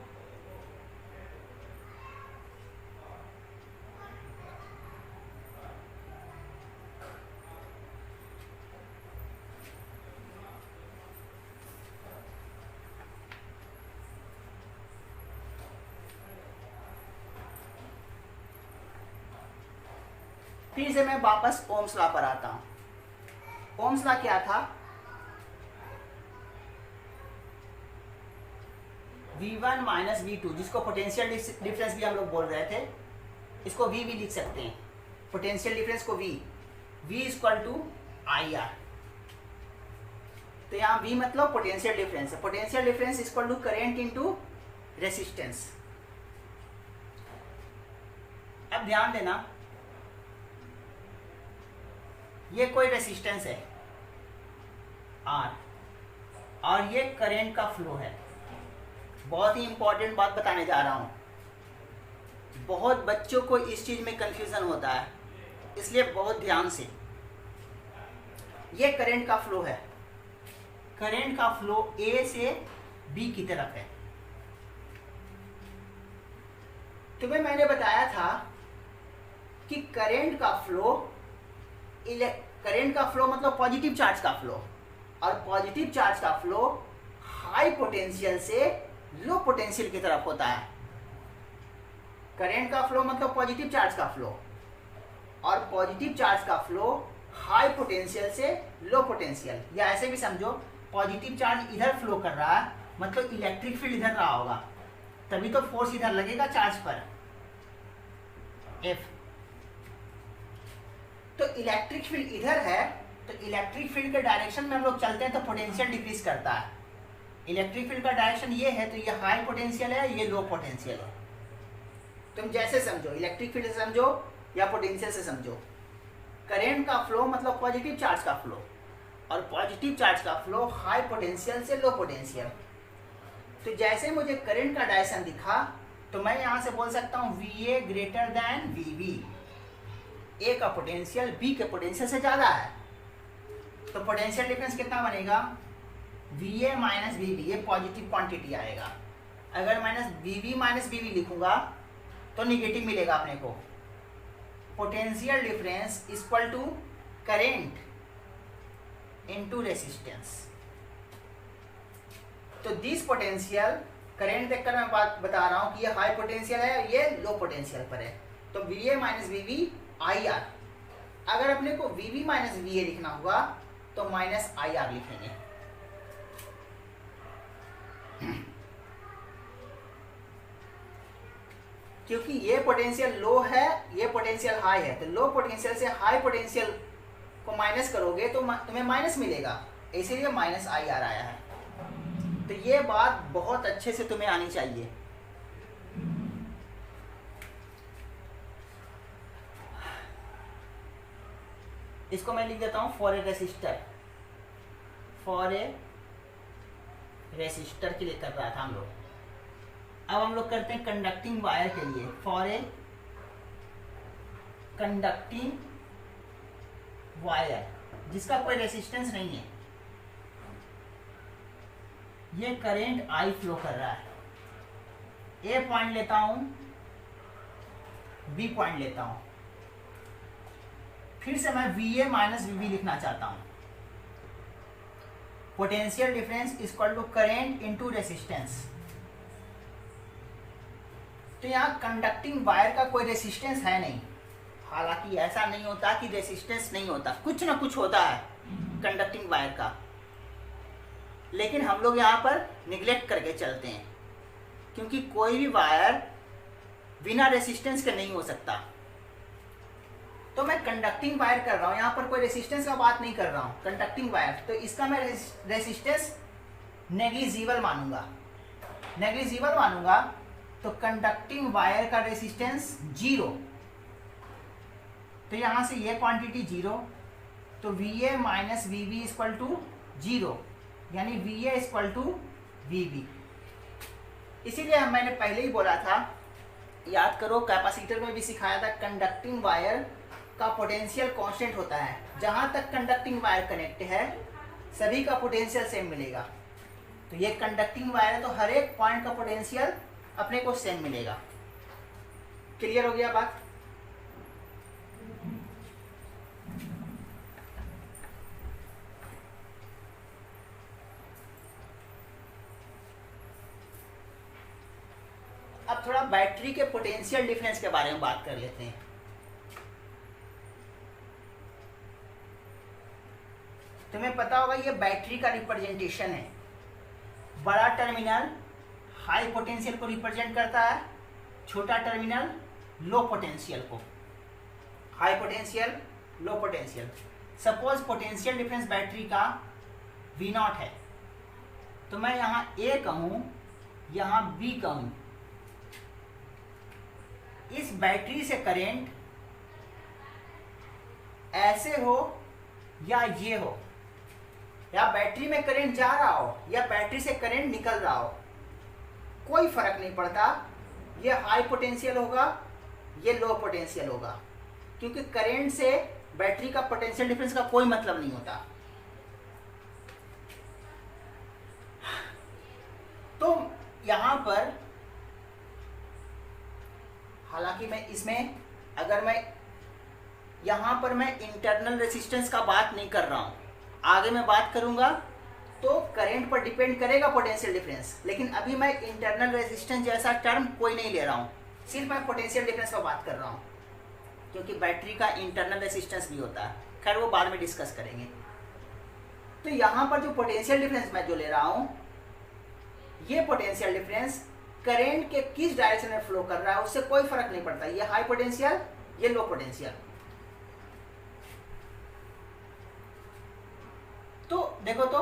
फिर से मैं वापस ओम्स लॉ पर आता हूं। ओम्स लॉ क्या था? V1 माइनस V2, जिसको पोटेंशियल डिफरेंस भी हम लोग बोल रहे थे, इसको V भी लिख सकते हैं, पोटेंशियल डिफरेंस को V इक्वल टू IR। तो यहाँ V मतलब पोटेंशियल डिफरेंस है, potential difference equal to current into resistance. अब ध्यान देना, ये कोई रेसिस्टेंस है R, और ये करंट का फ्लो है। बहुत ही इंपॉर्टेंट बात बताने जा रहा हूँ, बहुत बच्चों को इस चीज़ में कंफ्यूजन होता है, इसलिए बहुत ध्यान से। ये करंट का फ्लो है, करंट का फ्लो ए से बी की तरफ है। तुम्हें मैंने बताया था कि करंट का फ्लो मतलब पॉजिटिव चार्ज का फ्लो, और पॉजिटिव चार्ज का फ्लो हाई पोटेंशियल से लो पोटेंशियल की तरफ होता है। करंट का फ्लो मतलब पॉजिटिव चार्ज का फ्लो, और पॉजिटिव चार्ज का फ्लो हाई पोटेंशियल से लो पोटेंशियल, या ऐसे भी समझो पॉजिटिव चार्ज इधर फ्लो कर रहा है मतलब इलेक्ट्रिक फील्ड इधर रहा होगा, तभी तो फोर्स इधर लगेगा चार्ज पर F। तो इलेक्ट्रिक फील्ड इधर है, तो इलेक्ट्रिक फील्ड के डायरेक्शन में हम लोग चलते हैं तो पोटेंशियल डिक्रीज करता है। इलेक्ट्रिक फील्ड का डायरेक्शन ये है, तो ये हाई पोटेंशियल है, ये लो पोटेंशियल है। तुम जैसे समझो, इलेक्ट्रिक फील्ड से समझो या पोटेंशियल से समझो। करंट का फ्लो मतलब पॉजिटिव चार्ज का फ्लो, और पॉजिटिव चार्ज का फ्लो हाई पोटेंशियल से लो पोटेंशियल। तो जैसे मुझे करंट का डायरेक्शन दिखा, तो मैं यहाँ से बोल सकता हूँ VA ग्रेटर देन VB। ए का पोटेंशियल बी के पोटेंशियल से ज़्यादा है, तो पोटेंशियल डिफरेंस कितना बनेगा? VA माइनस VB, ये पॉजिटिव क्वांटिटी आएगा। अगर माइनस VB माइनस VB लिखूंगा तो निगेटिव मिलेगा अपने को। Potential difference equal to current into resistance. तो दिस पोटेंशियल, करंट देखकर मैं बात बता रहा हूं कि ये हाई पोटेंशियल है, ये लो पोटेंशियल पर है, तो VA माइनस VB IR। अगर अपने को VB माइनस VA लिखना हुआ तो माइनस IR लिखेंगे। क्योंकि ये पोटेंशियल लो है, ये पोटेंशियल हाई है, तो लो पोटेंशियल से हाई पोटेंशियल को माइनस करोगे तो तुम्हें माइनस मिलेगा, इसीलिए माइनस IR आया है। तो ये बात बहुत अच्छे से तुम्हें आनी चाहिए। इसको मैं लिख देता हूं for a resistor, for a resistor के लिए कर रहा था हम लोग। अब हम लोग करते हैं कंडक्टिंग वायर के लिए, फॉर ए कंडक्टिंग वायर जिसका कोई रेसिस्टेंस नहीं है। ये करंट I फ्लो कर रहा है, A पॉइंट लेता हूं, B पॉइंट लेता हूं, फिर से मैं VA माइनस VB लिखना चाहता हूं। Potential difference equal to current into resistance. तो यहाँ कंडक्टिंग वायर का कोई रेसिस्टेंस है नहीं, हालांकि ऐसा नहीं होता कि रेसिस्टेंस नहीं होता, कुछ ना कुछ होता है कंडक्टिंग वायर का, लेकिन हम लोग यहाँ पर निगलेक्ट करके चलते हैं, क्योंकि कोई भी वायर बिना रेसिस्टेंस के नहीं हो सकता। तो मैं कंडक्टिंग वायर कर रहा हूँ, यहाँ पर कोई रेसिस्टेंस का बात नहीं कर रहा हूँ, कंडक्टिंग वायर, तो इसका मैं रेसिस्टेंस नेग्लिजिबल मानूंगा। नेग्लिजिबल मानूंगा तो कंडक्टिंग वायर का रेसिस्टेंस 0, तो यहाँ से ये क्वांटिटी 0, तो VA minus VB equal to 0, यानी VA इक्वल टू VB। इसीलिए मैंने पहले ही बोला था, याद करो कैपेसिटर में भी सिखाया था, कंडक्टिंग वायर का पोटेंशियल कांस्टेंट होता है। जहां तक कंडक्टिंग वायर कनेक्ट है सभी का पोटेंशियल सेम मिलेगा। तो ये कंडक्टिंग वायर है, तो हर एक पॉइंट का पोटेंशियल अपने को सेम मिलेगा। क्लियर हो गया बात? अब थोड़ा बैटरी के पोटेंशियल डिफरेंस के बारे में बात कर लेते हैं। तुम्हें पता होगा ये बैटरी का रिप्रेजेंटेशन है। बड़ा टर्मिनल हाई पोटेंशियल को रिप्रेजेंट करता है, छोटा टर्मिनल लो पोटेंशियल को। High potential, low potential. Suppose potential difference battery का V0 है, तो मैं यहाँ A कहूँ, यहाँ B कहूँ। इस बैटरी से करंट ऐसे हो या ये हो, या बैटरी में करंट जा रहा हो या बैटरी से करंट निकल रहा हो, कोई फर्क नहीं पड़ता, ये हाई पोटेंशियल होगा ये लो पोटेंशियल होगा, क्योंकि करंट से बैटरी का पोटेंशियल डिफरेंस का कोई मतलब नहीं होता। तो यहां पर हालांकि मैं इसमें अगर मैं यहां पर मैं इंटरनल रेजिस्टेंस का बात नहीं कर रहा हूं, आगे मैं बात करूंगा तो करंट पर डिपेंड करेगा पोटेंशियल डिफरेंस, लेकिन अभी मैं इंटरनल रेजिस्टेंस जैसा टर्म कोई नहीं ले रहा हूं, सिर्फ मैं पोटेंशियल डिफरेंस का बात कर रहा हूं, क्योंकि बैटरी का इंटरनल रेजिस्टेंस भी होता है, खैर वो बाद में डिस्कस करेंगे। तो यहां पर जो पोटेंशियल डिफरेंस मैं जो ले रहा हूं, ये पोटेंशियल डिफरेंस करंट के किस डायरेक्शन में फ्लो कर रहा है उससे कोई फर्क नहीं पड़ता, ये हाई पोटेंशियल ये लो पोटेंशियल। तो देखो तो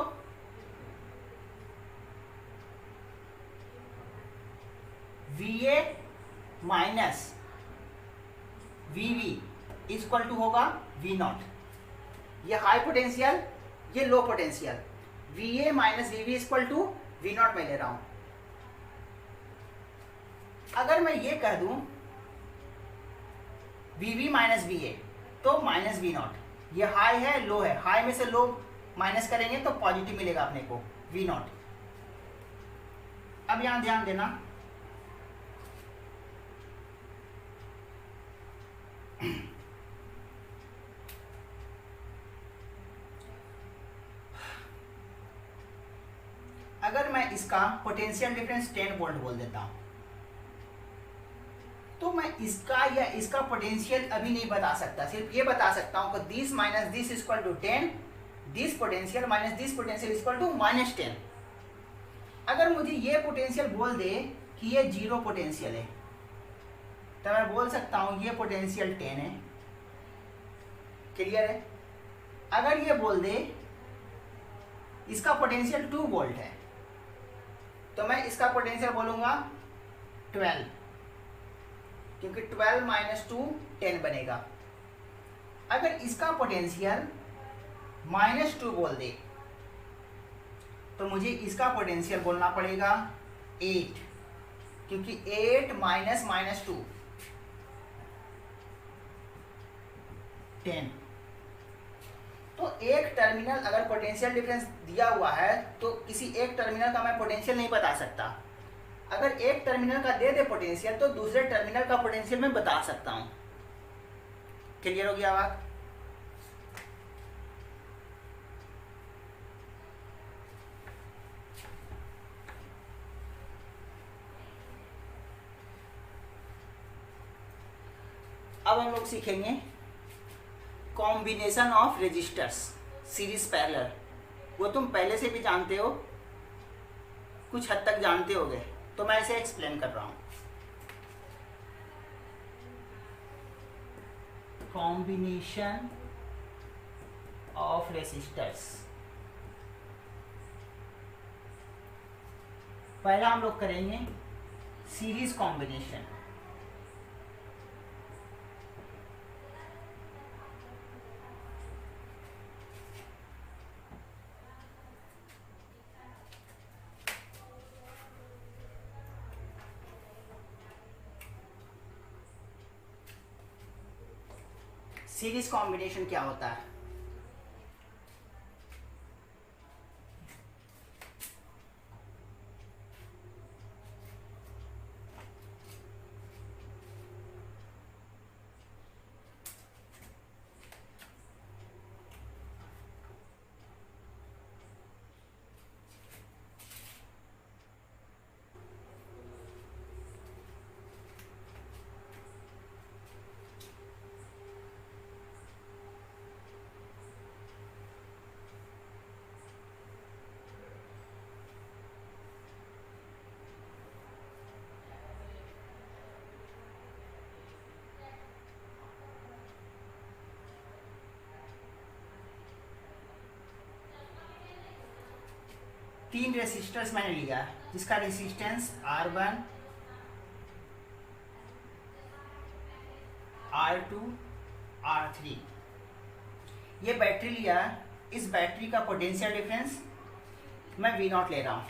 VA minus VV equal to होगा V0, ये हाई पोटेंशियल ये low potential, VA minus VV equal to V0 में ले रहा हूं। अगर मैं ये कह दूं VV माइनस VA तो माइनस V0, ये हाई है लो है, हाई में से लो माइनस करेंगे तो पॉजिटिव मिलेगा अपने को V0। अब यहां ध्यान देना, अगर मैं इसका पोटेंशियल डिफरेंस 10 वोल्ट बोल देता हूं, तो मैं इसका या इसका पोटेंशियल अभी नहीं बता सकता, सिर्फ ये बता सकता हूं कि this minus this equal to 10, this potential minus this potential equal to minus 10। अगर मुझे ये पोटेंशियल बोल दे कि ये जीरो पोटेंशियल है, तो मैं बोल सकता हूं ये पोटेंशियल 10 है, क्लियर है। अगर ये बोल दे इसका पोटेंशियल 2 वोल्ट है, तो मैं इसका पोटेंशियल बोलूंगा 12, क्योंकि 12 माइनस 2 10 बनेगा। अगर इसका पोटेंशियल -2 बोल दे, तो मुझे इसका पोटेंशियल बोलना पड़ेगा 8, क्योंकि 8 माइनस माइनस 2 10। तो एक टर्मिनल अगर पोटेंशियल डिफरेंस दिया हुआ है तो किसी एक टर्मिनल का मैं पोटेंशियल नहीं बता सकता, अगर एक टर्मिनल का दे दे पोटेंशियल तो दूसरे टर्मिनल का पोटेंशियल मैं बता सकता हूं। क्लियर हो गया बात? अब हम लोग सीखेंगे combination of resistors series parallel. वो तुम पहले से भी जानते हो, कुछ हद तक जानते होगे, तो मैं इसे एक्सप्लेन कर रहा हूं। कॉम्बिनेशन ऑफ रेजिस्टर्स, पहला हम लोग करेंगे सीरीज कॉम्बिनेशन। सीरीज कॉम्बिनेशन क्या होता है? तीन रेसिस्टर्स मैंने लिया जिसका रेसिस्टेंस R1, R2, R3। ये बैटरी लिया इस बैटरी का पोटेंशियल डिफरेंस मैं V नॉट ले रहा हूं।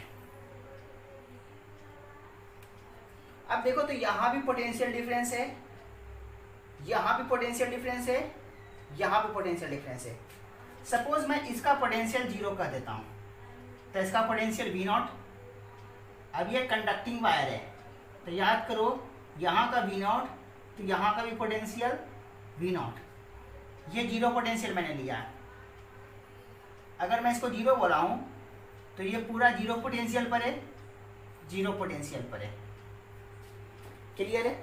अब देखो तो यहां भी पोटेंशियल डिफरेंस है, यहां भी पोटेंशियल डिफरेंस है, यहां भी पोटेंशियल डिफरेंस है। सपोज मैं इसका पोटेंशियल 0 कर देता हूं, तो इसका पोटेंशियल V नॉट। अब ये कंडक्टिंग वायर है, तो याद करो यहाँ का V नॉट, तो यहाँ का भी पोटेंशियल V नॉट। ये 0 पोटेंशियल मैंने लिया है। अगर मैं इसको 0 बोला हूँ तो ये पूरा 0 पोटेंशियल पर है, 0 पोटेंशियल पर है। क्लियर है?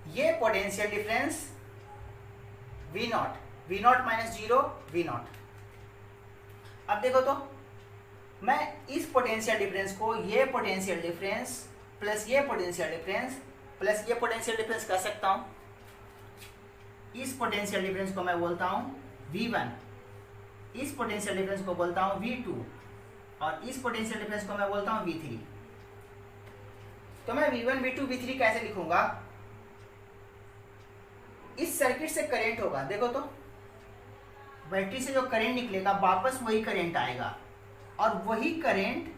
ये potential difference V not, V not minus 0 V not. अब देखो तो मैं इस पोटेंशियल डिफरेंस को ये पोटेंशियल डिफरेंस प्लस ये पोटेंशियल डिफरेंस प्लस ये पोटेंशियल डिफरेंस कर सकता हूं। इस पोटेंशियल डिफरेंस को मैं बोलता हूं V1, इस पोटेंशियल डिफरेंस को बोलता हूं V2 और इस पोटेंशियल डिफरेंस को मैं बोलता हूं V3। तो मैं V1 V2 V3 कैसे लिखूंगा? इस सर्किट से करंट होगा, देखो तो बैटरी से जो करंट निकलेगा वापस वही करंट आएगा और वही करंट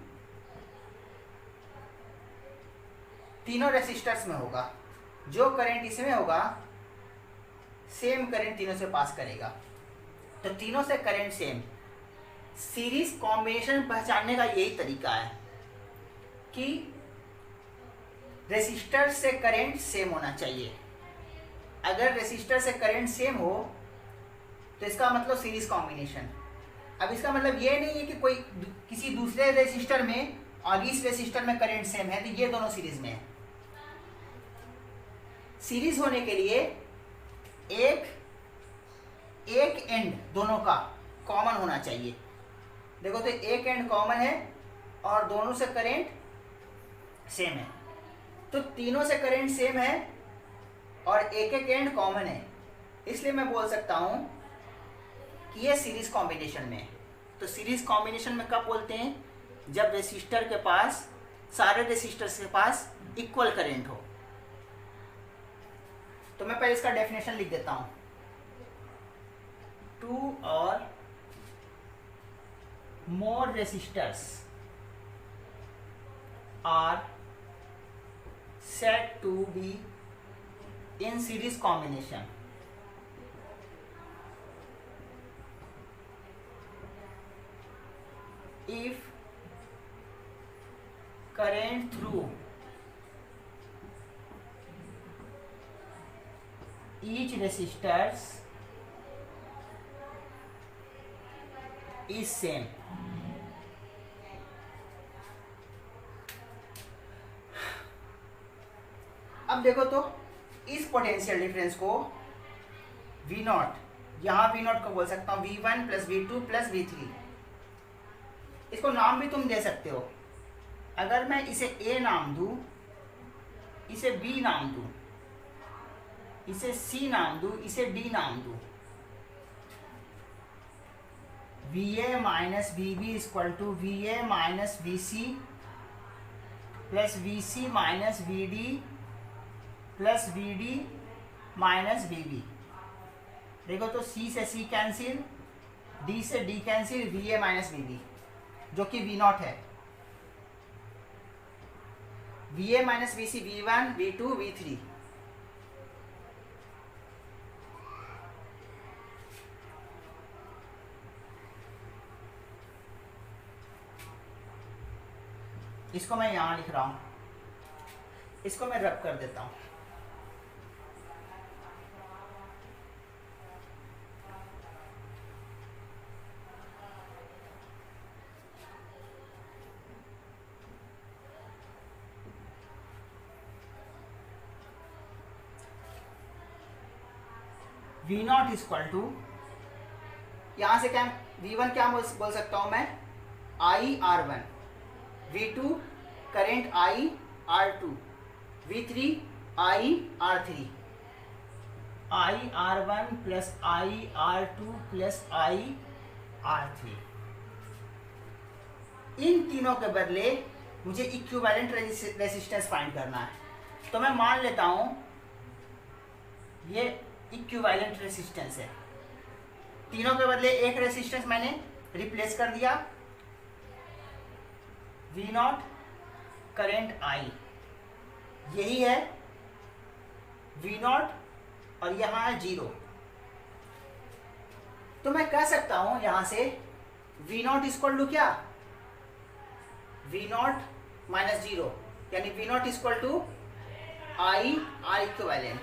तीनों रेसिस्टर्स में होगा। जो करंट इसमें होगा सेम करंट तीनों से पास करेगा, तो तीनों से करंट सेम। सीरीज कॉम्बिनेशन पहचानने का यही तरीका है कि रेसिस्टर से करंट सेम होना चाहिए। अगर रेसिस्टर से करंट सेम हो तो इसका मतलब सीरीज कॉम्बिनेशन। अब इसका मतलब ये नहीं है कि कोई किसी दूसरे रेसिस्टर में और इस रेसिस्टर में करंट सेम है तो ये दोनों सीरीज में है। सीरीज होने के लिए एक एंड दोनों का कॉमन होना चाहिए। देखो तो एक एंड कॉमन है और दोनों से करंट सेम है, तो तीनों से करंट सेम है और एक एंड कॉमन है, इसलिए मैं बोल सकता हूं कि ये सीरीज कॉम्बिनेशन में है। तो सीरीज कॉम्बिनेशन में कब बोलते हैं? जब रेसिस्टर के पास, सारे रेसिस्टर्स के पास इक्वल करंट हो। तो मैं पहले इसका डेफिनेशन लिख देता हूं। 2 और more resistors are said to be in series combination if current through each resistors is same। अब देखो तो इस पोटेंशियल डिफरेंस को V नॉट, यहां V नॉट को बोल सकता हूं V1 plus V2 plus V3। इसको नाम भी तुम दे सकते हो। अगर मैं इसे A नाम दूं, इसे B नाम दूं, इसे C नाम दूं, इसे D नाम दूं, VA minus VB equal to VA minus VC plus VC minus VD plus VD minus VB। देखो तो C से C कैंसिल, D से D cancel, VA minus VB जो कि V नॉट है। VA minus VC V1 V2 V3। इसको मैं यहां लिख रहा हूं, इसको मैं रब कर देता हूं। V नॉट इक्वल टू, यहां से क्या V1 क्या बोल सकता हूं मैं, IR1, V2 current IR2, V3 IR3, IR1 plus IR2 plus IR3। इन तीनों के बदले मुझे इक्विवेलेंट रेजिस्टेंस फाइंड करना है। तो मैं मान लेता हूं ये इक्विवेलेंट रेजिस्टेंस है, तीनों के बदले एक रेसिस्टेंस मैंने रिप्लेस कर दिया, वी नॉट करेंट आई, यही है वी नॉट और यहां है 0। तो मैं कह सकता हूं यहां से वी नॉट इक्वल टू क्या, वी नॉट माइनस 0, यानी V not equal to I R equivalent,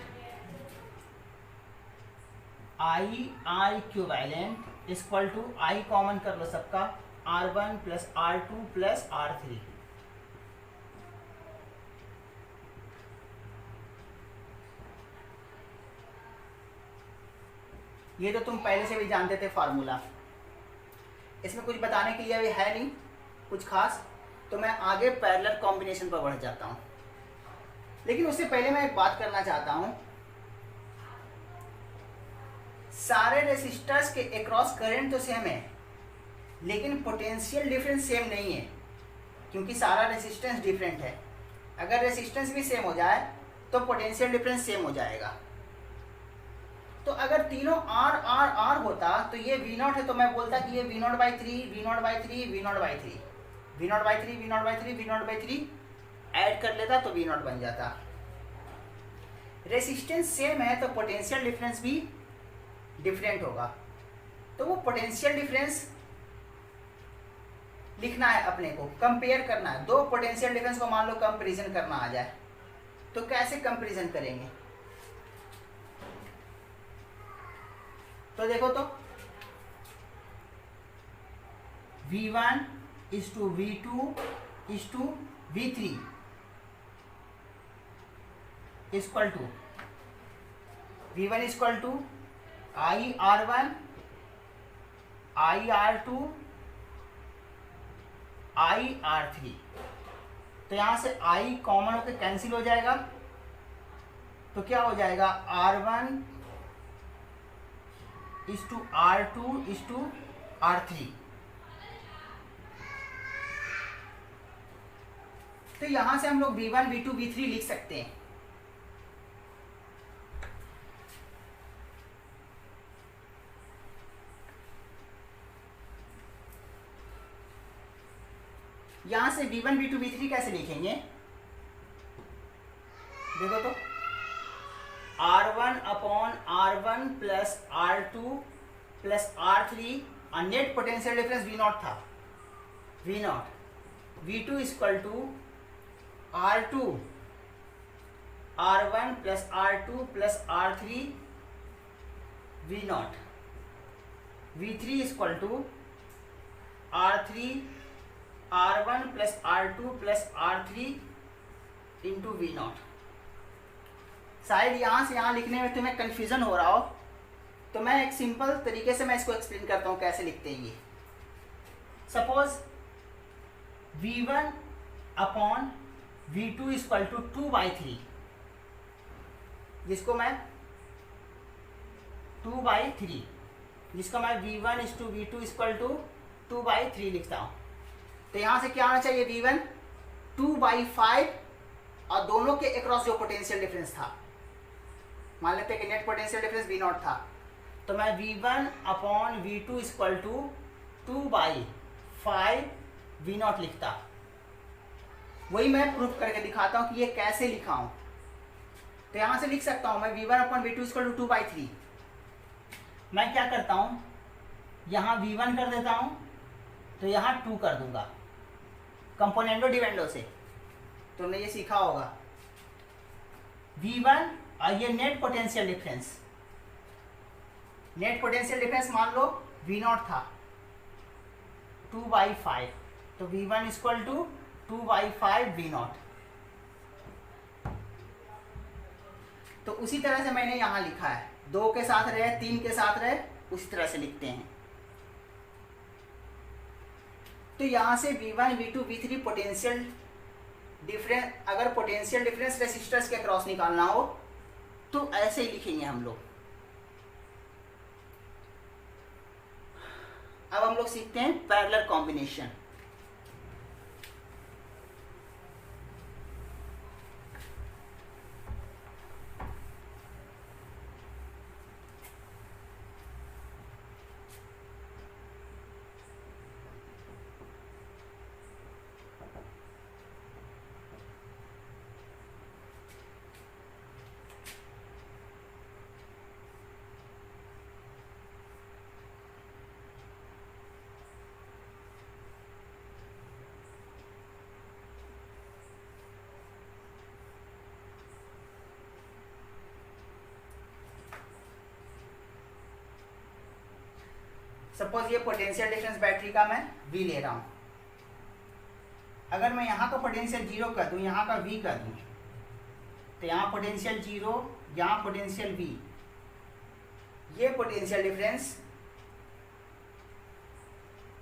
I R equivalent equal to I common कर लो सबका, R1 plus R2 plus R3। ये तो तुम पहले से भी जानते थे फार्मूला, इसमें कुछ बताने के लिए अभी है नहीं कुछ खास, तो मैं आगे पैरेलल कॉम्बिनेशन पर बढ़ जाता हूं। लेकिन उससे पहले मैं एक बात करना चाहता हूं, सारे रेसिस्टर्स के अक्रॉस करंट तो सेम है, लेकिन पोटेंशियल डिफरेंस सेम नहीं है, क्योंकि सारा रेसिस्टेंस डिफरेंट है। अगर रेसिस्टेंस भी सेम हो जाए तो पोटेंशियल डिफरेंस सेम हो जाएगा। तो अगर तीनों आर आर आर होता तो ये वी नॉट है, तो मैं बोलता कि ये V not by 3, V not by 3, V not by 3, V not by 3, V not by 3, V not by 3 add कर लेता तो वी नॉट बन जाता। रेसिस्टेंस सेम है तो पोटेंशियल डिफरेंस भी डिफरेंट होगा, तो वो पोटेंशियल डिफरेंस लिखना है अपने को, कंपेयर करना है। दो पोटेंशियल डिफरेंस को मान लो कंपैरिजन करना आ जाए, तो कैसे कंपैरिजन करेंगे? तो देखो तो V1 is to V2 is to V3 equal to V1 equal to IR1 IR2 IR3। तो यहां से I कॉमन होकर कैंसिल हो जाएगा, तो क्या हो जाएगा R1 is to R2 is to R3। तो यहां से हम लोग V1 V2 V3 लिख सकते हैं। यहां से V1 V2 V3 कैसे लिखेंगे? देखो तो R1 upon R1 plus R2 plus R3 और net potential difference V not था, V not V2 equal to R2 R1 plus R2 plus R3 V not, V3 equal to R3 R1 plus R2 plus R3 into V not. शायद यहाँ से यहाँ लिखने में तुम्हें confusion हो रहा हो, तो मैं एक सिंपल तरीके से मैं इसको एक्सप्लेन करता हूँ कैसे लिखते हैं ये। Suppose V1 upon V2 equal to 2/3, जिसको मैं 2/3, जिसको मैं V1 is to V2 equal to 2/3 लिखता हूँ। तो यहां से क्या आना चाहिए? V1 2/5 और दोनों के अक्रॉस जो पोटेंशियल डिफरेंस था, मान लेते हैं कि net potential difference V not था, तो मैं V1 upon V2 equal to 2/5 V not लिखता। वही मैं प्रूफ करके दिखाता हूं कि ये कैसे लिखा हूं। तो यहां से लिख सकता हूं मैं V1 upon V2 equal to 2/3। मैं क्या करता हूं, यहां V1 कर देता हूं, तो यहां 2 कर दूंगा कंपोनेंडो डिवेंडो से, तुमने ये सीखा होगा। V1 और ये net potential difference, net potential difference मान लो V नॉट था 2/5, तो V1 equal to 2/5 V not. तो उसी तरह से मैंने यहां लिखा है, 2 के साथ रहे 3 के साथ रहे, उसी तरह से लिखते हैं। तो यहां से V1 V2 V3 potential difference, अगर पोटेंशियल डिफरेंस रेसिस्टर्स के क्रॉस निकालना हो तो ऐसे ही लिखेंगे हम लोग। अब हम लोग सीखते हैं पैरेलल कॉम्बिनेशन। सपोज ये पोटेंशियल डिफरेंस बैटरी का मैं V ले रहा हूँ। अगर मैं यहाँ का पोटेंशियल 0 कर दूँ, यहाँ का V कर दूँ, तो यहाँ पोटेंशियल 0, यहाँ पोटेंशियल V, ये potential difference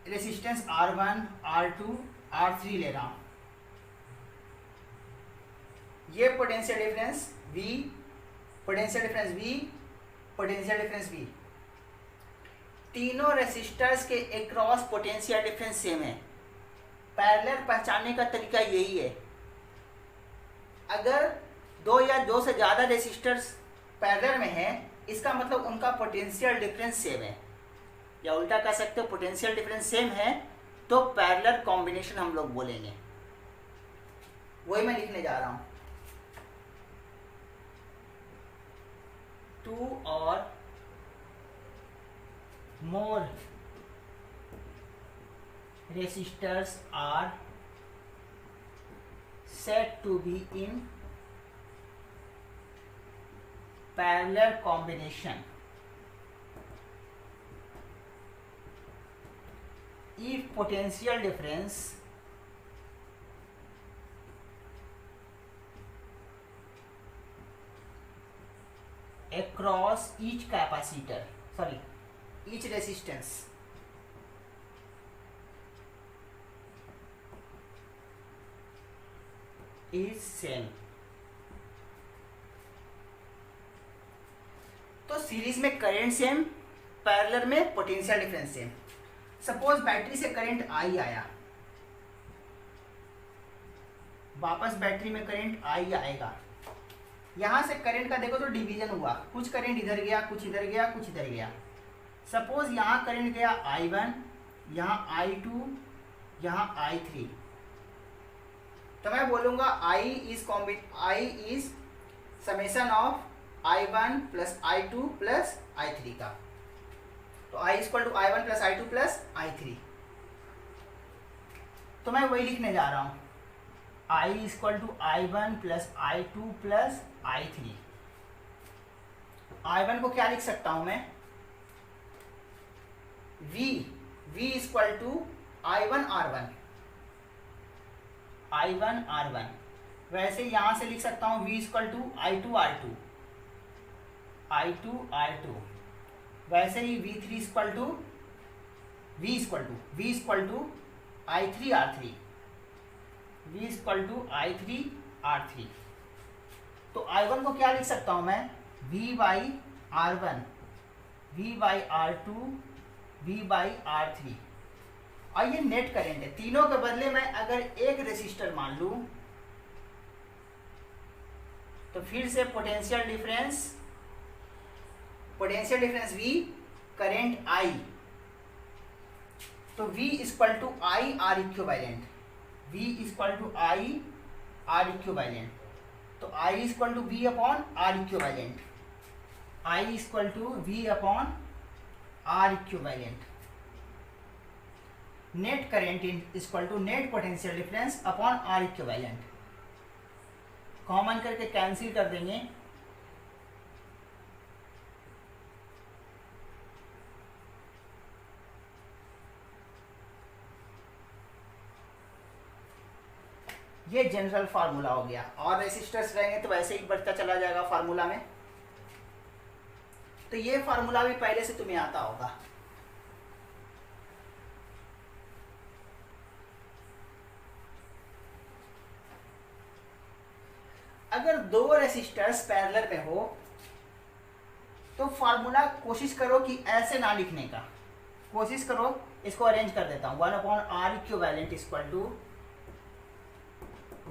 resistance R1, R2, R3 ले रहा हूँ। ये potential difference V, potential difference V, potential difference V, तीनों रेसिस्टर्स के अक्रॉस पोटेंशियल डिफरेंस सेम है। पैरेलल पहचानने का तरीका यही है। अगर दो या दो से ज़्यादा रेसिस्टर्स पैरेलल में है, इसका मतलब उनका पोटेंशियल डिफरेंस सेम है, या उल्टा कह सकते हो पोटेंशियल डिफरेंस सेम है तो पैरेलल कॉम्बिनेशन हम लोग बोलेंगे। वही मैं लिखने जा रहा हूँ। टू और more resistors are said to be in parallel combination if potential difference across each capacitor, each resistance is same। तो सीरीज में करंट सेम, पैरेलल में potential difference same. Suppose battery से करंट I आया, वापस battery में current I आएगा। यहां से करंट का देखो तो डिवीजन हुआ, कुछ करंट इधर गया, कुछ इधर गया, कुछ इधर गया। सपोज यहाँ करंट गया I1, यहाँ I2, यहाँ I3, तो मैं बोलूँगा I is summation of I1 plus I2 plus I3 का। तो I equal to I1 plus I2 plus I3। तो मैं वही लिखने जा रहा हूँ, I equal to I1 plus I2 plus I3। I1 को क्या लिख सकता हूँ मैं, V equal to I1 R1। वैसे यहां से लिख सकता हूं V equal to I2 R2। वैसे ही V equal to I3 R3। तो I1 को क्या लिख सकता हूं मैं, V by R1, V by R2, V by R3। और ये नेट करंट है। तीनों के बदले में अगर एक रेसिस्टर मान लूं, तो फिर से potential difference V, current I, तो V equal to I R equivalent, तो I equal to V upon R equivalent, net current equal to net potential difference upon R equivalent. Common करके कैंसिल कर देंगे, ये जनरल फार्मूला हो गया। और resistors रहेंगे तो वैसे ही बढ़ता चला जाएगा फार्मूला में। तो ये फार्मूला भी पहले से तुम्हें आता होगा। अगर दो रेसिस्टर्स पैरेलल में हो तो फार्मूला कोशिश करो कि ऐसे ना लिखने का, कोशिश करो, इसको अरेंज कर देता हूं। 1 upon R equivalent equal to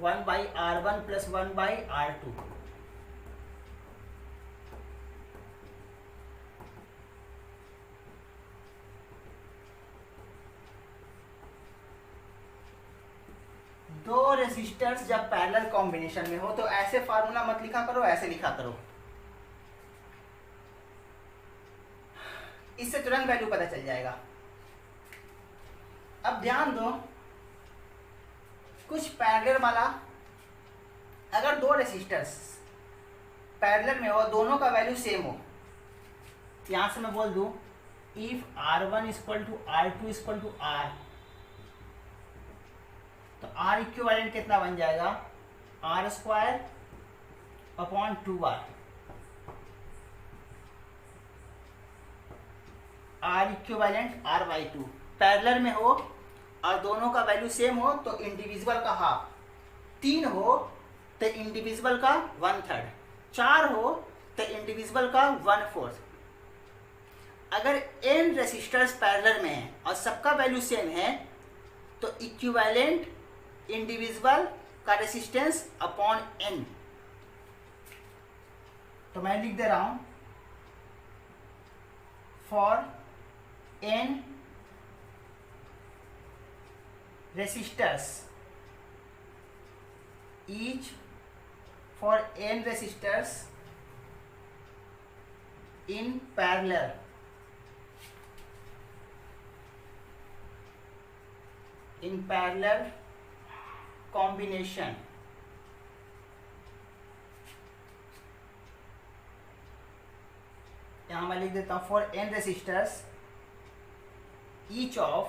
1 by R1 plus 1 by R2। दो रेसिस्टर्स जब पैरेलल कॉम्बिनेशन में हो तो ऐसे फार्मूला मत लिखा करो, ऐसे लिखा करो, इससे तुरंत वैल्यू पता चल जाएगा। अब ध्यान दो, कुछ पैरेलल वाला, अगर दो रेसिस्टर्स पैरेलल में हो, दोनों का वैल्यू सेम हो, यहां से मैं बोल दूं if R1 equal to R2 equal to R, तो R इक्विवेलेंट कितना बन जाएगा, R square upon 2R, R equivalent R/2। Parallel में हो और दोनों का वैल्यू सेम हो तो इंडिविजुअल का हाफ, 3 हो तो इंडिविजुअल का 1/3, 4 हो तो इंडिविजुअल का 1/4। अगर n रेसिस्टर्स पैरेलल में है और सबका वैल्यू सेम है तो इक्विवेलेंट इंडिविजुअल का रेसिस्टेंस अपॉन n। तो मैं लिख दे रहा हूं, for n resistors, each for n resistors in parallel, combination, यहां मैं लिख देता हूं, for n resistors each of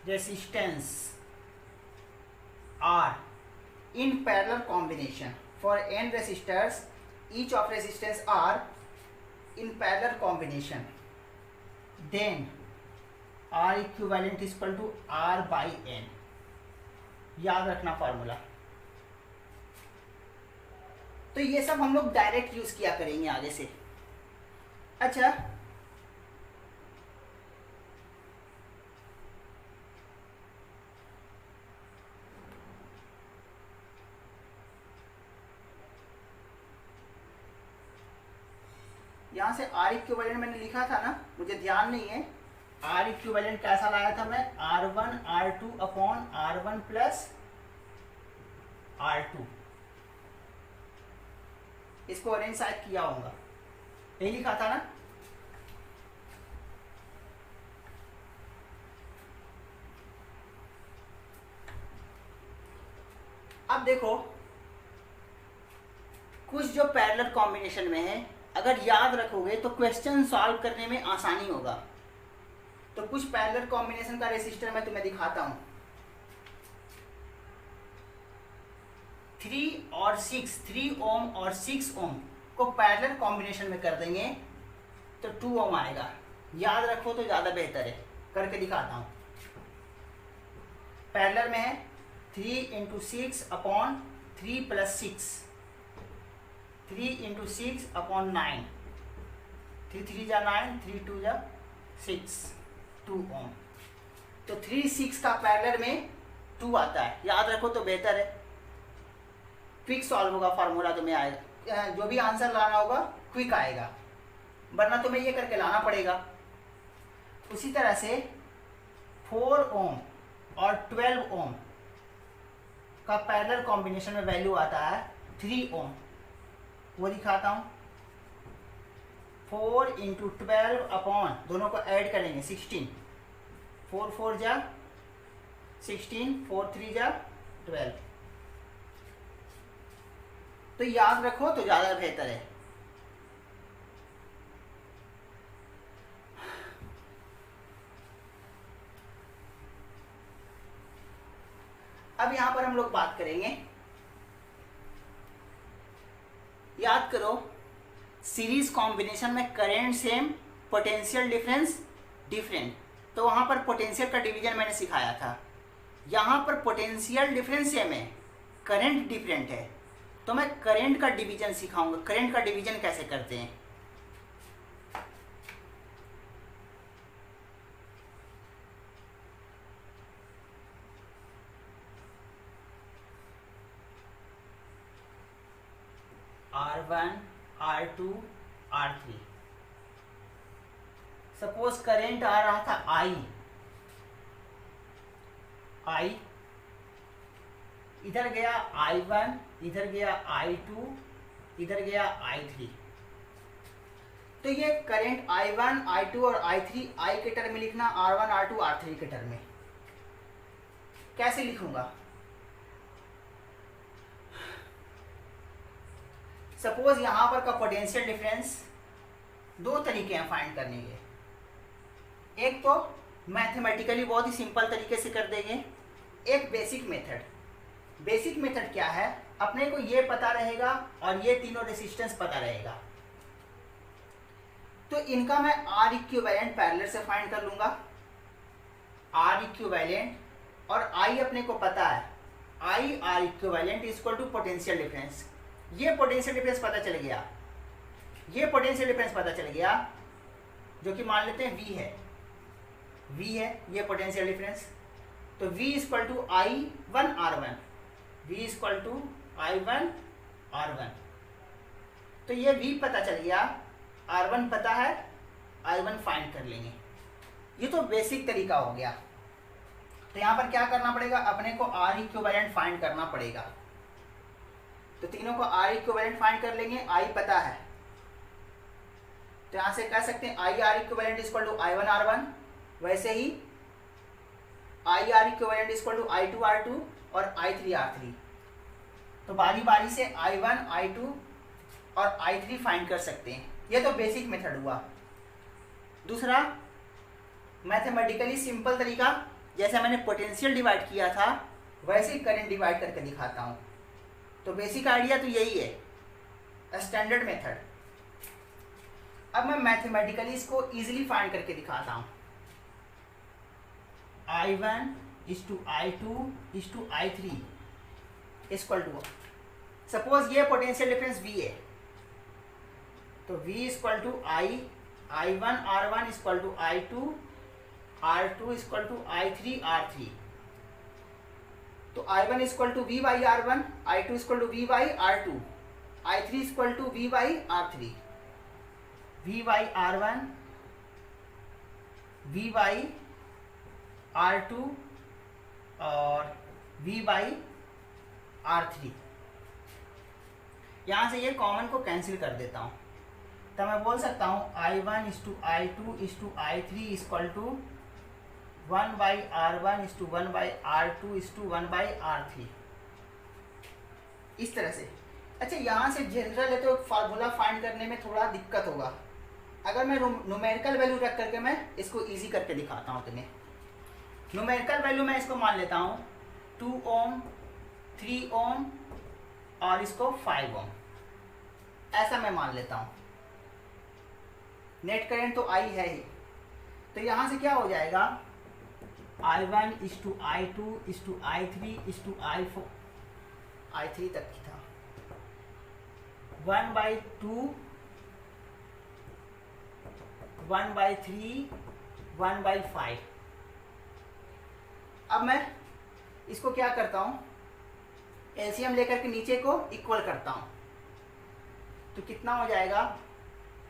resistance are in parallel combination, for n resistors each of resistance are in parallel combination, then R equivalent is equal to R by n। याद रखना formula. तो ये सब हम लोग डायरेक्ट यूज किया करेंगे आगे से। अच्छा, यहां से R इक्विवेलेंट मैंने लिखा था ना, मुझे ध्यान नहीं है R इक्विवेलेंट कैसा लाया था मैं, R1 R2 upon R1 plus R2। इसको अरेंज शायद किया होगा, यही लिखा था ना। अब देखो, कुछ जो पैरेलल कॉम्बिनेशन में है अगर याद रखोगे तो क्वेश्चन सॉल्व करने में आसानी होगा। तो कुछ पैरेलल कॉम्बिनेशन का रेसिस्टर मैं तुम्हें दिखाता हूं, 3 और 6, 3 ओम और 6 ओम को पैरेलल कॉम्बिनेशन में कर देंगे तो 2 ओम आएगा। याद रखो तो ज़्यादा बेहतर है, करके दिखाता हूँ। पैरेलल में है 3 into 6 upon 3 plus 6, 3 into 6 upon 9, 3 3 जा 9, 3 2 जा 6, 2 ओम। तो 3 6 का पैरेलल में 2 आता है, याद रखो तो बेहतर है। क्विक सॉल्व होगा फार्मूला तुम्हें आएगा, जो भी आंसर लाना होगा क्विक आएगा, वरना तुम्हें ये करके लाना पड़ेगा। उसी तरह से 4 ओम और 12 ओम का पैरेलल कॉम्बिनेशन में वैल्यू आता है 3 ओम, वो दिखाता हूँ। 4 इंटू 12 अपॉन, दोनों को ऐड करेंगे 16, 4 4 जा 16, 4 3 जा 12। तो याद रखो तो ज़्यादा बेहतर है। अब यहां पर हम लोग बात करेंगे, याद करो सीरीज कॉम्बिनेशन में current same, potential difference different. तो वहां पर पोटेंशियल का डिवीजन मैंने सिखाया था, यहां पर पोटेंशियल डिफरेंस सेम है, करंट डिफरेंट है। तो मैं करंट का डिवीजन सिखाऊंगा, करंट का डिवीजन कैसे करते हैं। R1 R2 R3, suppose current आ रहा था I, इधर गया I1, इधर गया I2, इधर गया I3। तो ये करंट I1 I2 और I3, I के टर्म में लिखना, R1 R2 R3 के टर्म में। कैसे लिखूंगा, सपोज यहां पर का पोटेंशियल डिफरेंस दो तरीके हैं फाइंड करने के। एक तो मैथमेटिकली बहुत ही सिंपल तरीके से कर देंगे, एक बेसिक मेथड। बेसिक मेथड क्या है, अपने को ये पता रहेगा और ये तीनों रेसिस्टेंस पता रहेगा, तो इनका मैं आर इक्विवेलेंट पैरेलल से फाइंड कर लूंगा। आर इक्विवेलेंट और आई अपने को पता है, I R equivalent equal to potential difference. ये पोटेंशियल डिफरेंस पता चल गया, ये पोटेंशियल डिफरेंस पता चल गया, जो कि मान लेते हैं V है, V है ये पोटेंशियल डिफरेंस। तो V equal to I1R1, V equal to I1R1। तो ये V पता चल गया, R1 पता है, I1 फाइंड कर लेंगे। ये तो बेसिक तरीका हो गया। तो यहाँ पर क्या करना पड़ेगा, अपने को R इक्विवेलेंट फाइंड करना पड़ेगा। तो तीनों को R इक्विवेलेंट फाइंड कर लेंगे, I पता है, तो यहाँ से कह सकते हैं I R equivalent equal to I1R1। वैसे ही I R equivalent equal to I2R2 और I3R3। तो बारी बारी से I1, I2 और I3 फाइंड कर सकते हैं। ये तो बेसिक मेथड हुआ। दूसरा मैथमेटिकली सिंपल तरीका, जैसे मैंने पोटेंशियल डिवाइड किया था वैसे ही करंट डिवाइड करके दिखाता हूँ। तो बेसिक आइडिया तो यही है, स्टैंडर्ड मेथड। अब मैं मैथमेटिकली इसको इजीली फाइंड करके दिखाता हूँ। I1 is to I2 is to I3 equal to, suppose ये पोटेंशियल डिफरेंस V है, तो V equal to I1 R1 equal to I2 R2 equal to I3 R3। तो I1 equal to V by R1, I2 equal to V by R2, I3 equal to V by R3। V by R1, V by R2 और V by R3। यहाँ से ये common को cancel कर देता हूँ, तो मैं बोल सकता हूँ I1 is to I2 is to I3 equal to 1 by R1 is to 1 by R2 is to 1 by R3, इस तरह से। अच्छा, यहाँ से जनरल है तो फार्मूला फाइंड करने में थोड़ा दिक्कत होगा। अगर मैं न्यूमेरिकल वैल्यू रख करके मैं इसको इजी करके दिखाता हूँ तुम्हें। न्यूमेरिकल वैल्यू मैं इसको मान लेता हूँ 2 ओम, 3 ओम और इसको 5 ओम, ऐसा मैं मान लेता हूँ। नेट करंट तो I है ही, तो यहाँ से क्या हो जाएगा, I1 is to I2 is to I3 is to I4, I3 तक की था, 1 बाई 2, 1 बाई 3, 1 बाई 5। अब मैं इसको क्या करता हूँ, एलसीएम लेकर के नीचे को इक्वल करता हूँ, तो कितना हो जाएगा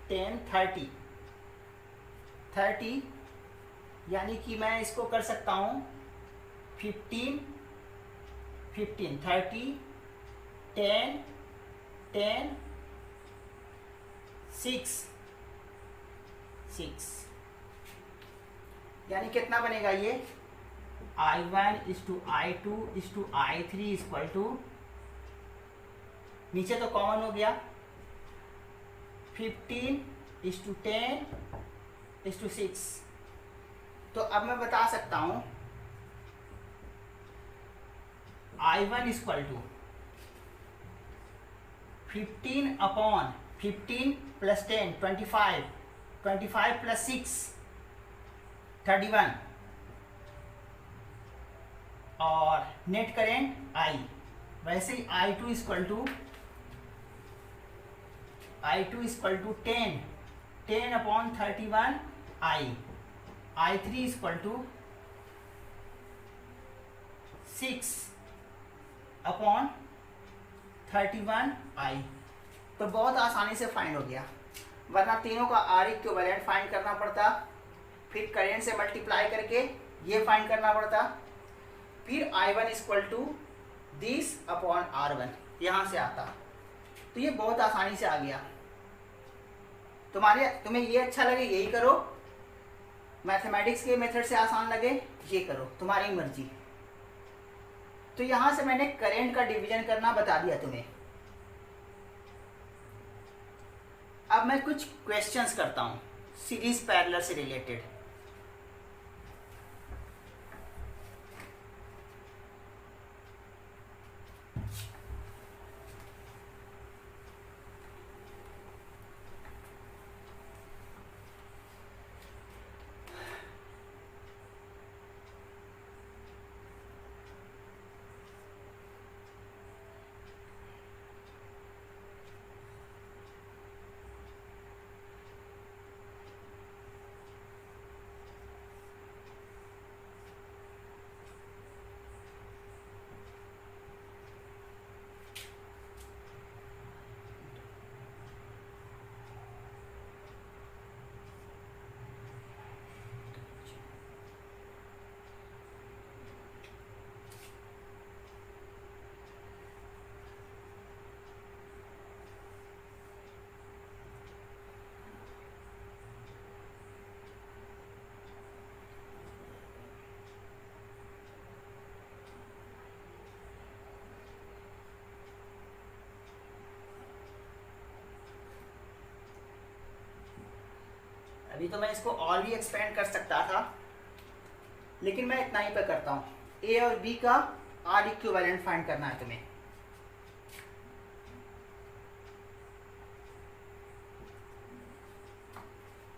10, 30, यानी कि मैं इसको कर सकता हूँ 15, 30, 10, 10, 6, यानी कितना बनेगा ये, I1 is to I2 is to I3 equal to, नीचे तो कॉमन हो गया, 15 is to 10 is to 6। तो अब मैं बता सकता हूँ I1 equal to 15 upon 15 plus 10 25, 25 plus 6 31, और नेट करेंट I, वैसे ही I2 equal to 10 upon 31 I3 equal to 6 upon 31 I। तो बहुत आसानी से फाइंड हो गया, वरना तीनों का R इक्विवेलेंट फाइंड करना पड़ता, फिर करेंट से मल्टीप्लाई करके ये फाइंड करना पड़ता, फिर I1 equal to this upon R1 यहाँ से आता। तो ये बहुत आसानी से आ गया। तुम्हें ये अच्छा लगे यही करो, मैथमेटिक्स के मेथड से आसान लगे ये करो, तुम्हारी मर्जी। तो यहाँ से मैंने करंट का डिवीजन करना बता दिया तुम्हें। अब मैं कुछ क्वेश्चंस करता हूँ सीरीज पैरेलल से रिलेटेड। अभी तो मैं इसको और भी एक्सपेंड कर सकता था, लेकिन मैं इतना ही पे करता हूँ। ए और बी का आर इक्विवेलेंट फाइंड करना है तुम्हें।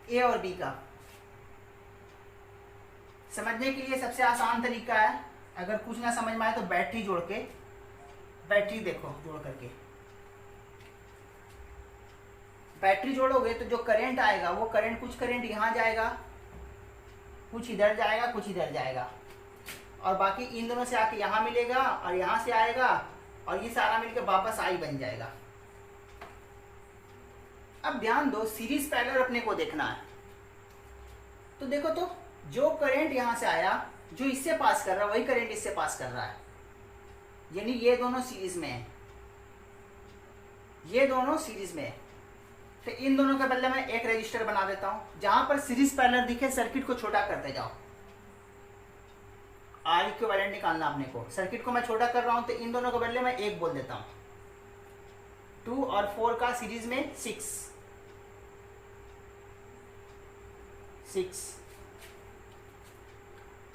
ए और बी का समझने के लिए सबसे आसान तरीका है, अगर कुछ ना समझ में आए तो बैटरी जोड़ के, बैटरी देखो जोड़ करके, बैटरी जोड़ोगे तो जो करंट आएगा वो करंट, कुछ करंट यहाँ जाएगा, कुछ इधर जाएगा, कुछ इधर जाएगा, और बाकी इन दोनों से आके यहाँ मिलेगा और यहाँ से आएगा, और ये सारा मिलकर वापस आई बन जाएगा। अब ध्यान दो, सीरीज पैरेलल अपने को देखना है, तो देखो तो जो करंट यहाँ से आया, जो इससे पास कर रहा है वही करंट इससे पास कर रहा है, यानी ये दोनों सीरीज में है, ये दोनों सीरीज में है। तो इन दोनों के बदले मैं एक रजिस्टर बना देता हूं, जहां पर सीरीज पैरेलल दिखे सर्किट को छोटा करते जाओ। आर इक्विवेलेंट निकालना अपने को, सर्किट को मैं छोटा कर रहा हूं तो इन दोनों के बदले मैं एक बोल देता हूं। 2 और 4 का सीरीज में 6।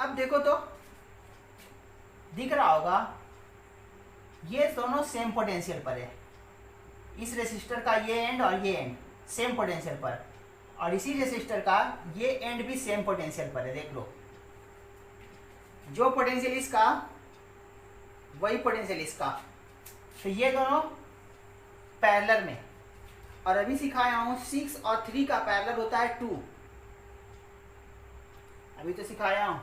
अब देखो तो दिख रहा होगा ये दोनों सेम पोटेंशियल पर है, इस रेसिस्टर का ये एंड और ये एंड सेम पोटेंशियल पर, और इसी रेसिस्टर का ये एंड भी सेम पोटेंशियल पर है। देख लो, जो पोटेंशियल इसका वही पोटेंशियल इसका, तो ये दोनों पैरेलल में। और अभी सिखाया हूं 6 और 3 का पैरेलल होता है 2, अभी तो सिखाया हूं।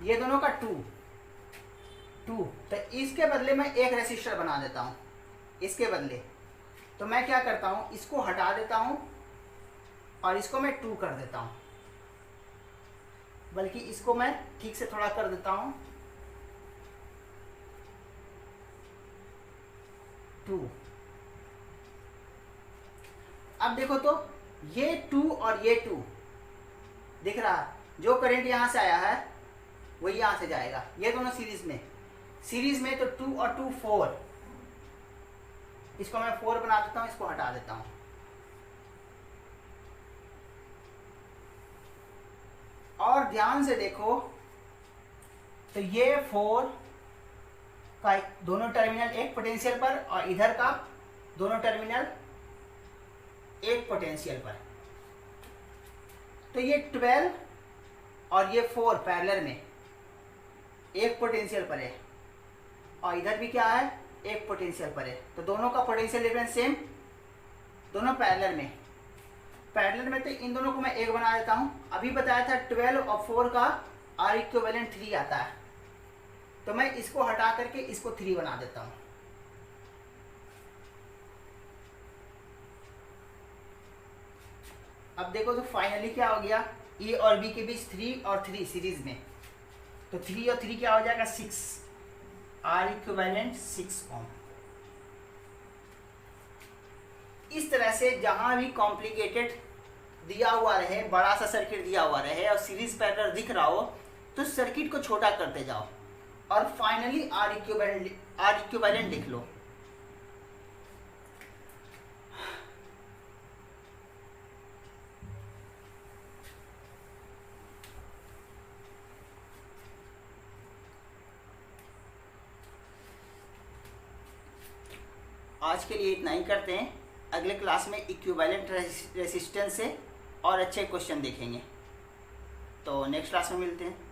ये दोनों का 2, तो इसके बदले मैं एक रेसिस्टर बना देता हूं, इसके बदले तो मैं क्या करता हूं, इसको हटा देता हूं और इसको मैं 2 कर देता हूं, बल्कि इसको मैं ठीक से थोड़ा कर देता हूं 2। अब देखो तो ये 2 और ये 2 दिख रहा है, जो करंट यहां से आया है वही यहां से जाएगा, ये दोनों सीरीज में तो 2 और 2 4, इसको मैं 4 बना देता हूं, इसको हटा देता हूं। और ध्यान से देखो तो ये 4 का दोनों टर्मिनल एक पोटेंशियल पर, और इधर का दोनों टर्मिनल एक पोटेंशियल पर, तो ये 12 और ये 4 पैरेलल में एक पोटेंशियल पर है, और इधर भी क्या है, एक पोटेंशियल पर है, तो दोनों का पोटेंशियल डिफरेंस सेम, दोनों पैरेलल में तो इन दोनों को मैं एक बना देता हूं। अभी बताया था 12 और 4 का आर इक्विवेलेंट 3 आता है, तो मैं इसको हटा करके इसको 3 बना देता हूं। अब देखो तो फाइनली क्या हो गया, ए और बी के बीच 3 और 3 सीरीज में, तो 3 और 3 क्या हो जाएगा 6, आर इक्विवेलेंट 6 ओम। इस तरह से जहां भी कॉम्प्लिकेटेड दिया हुआ रहे, बड़ा सा सर्किट दिया हुआ रहे और सीरीज पैरेलल दिख रहा हो, तो सर्किट को छोटा करते जाओ और फाइनली आर इक्विवेलेंट लिख लो। आज के लिए इतना ही करते हैं, अगले क्लास में इक्विवेलेंट रेसिस्टेंस से और अच्छे क्वेश्चन देखेंगे। तो नेक्स्ट क्लास में मिलते हैं।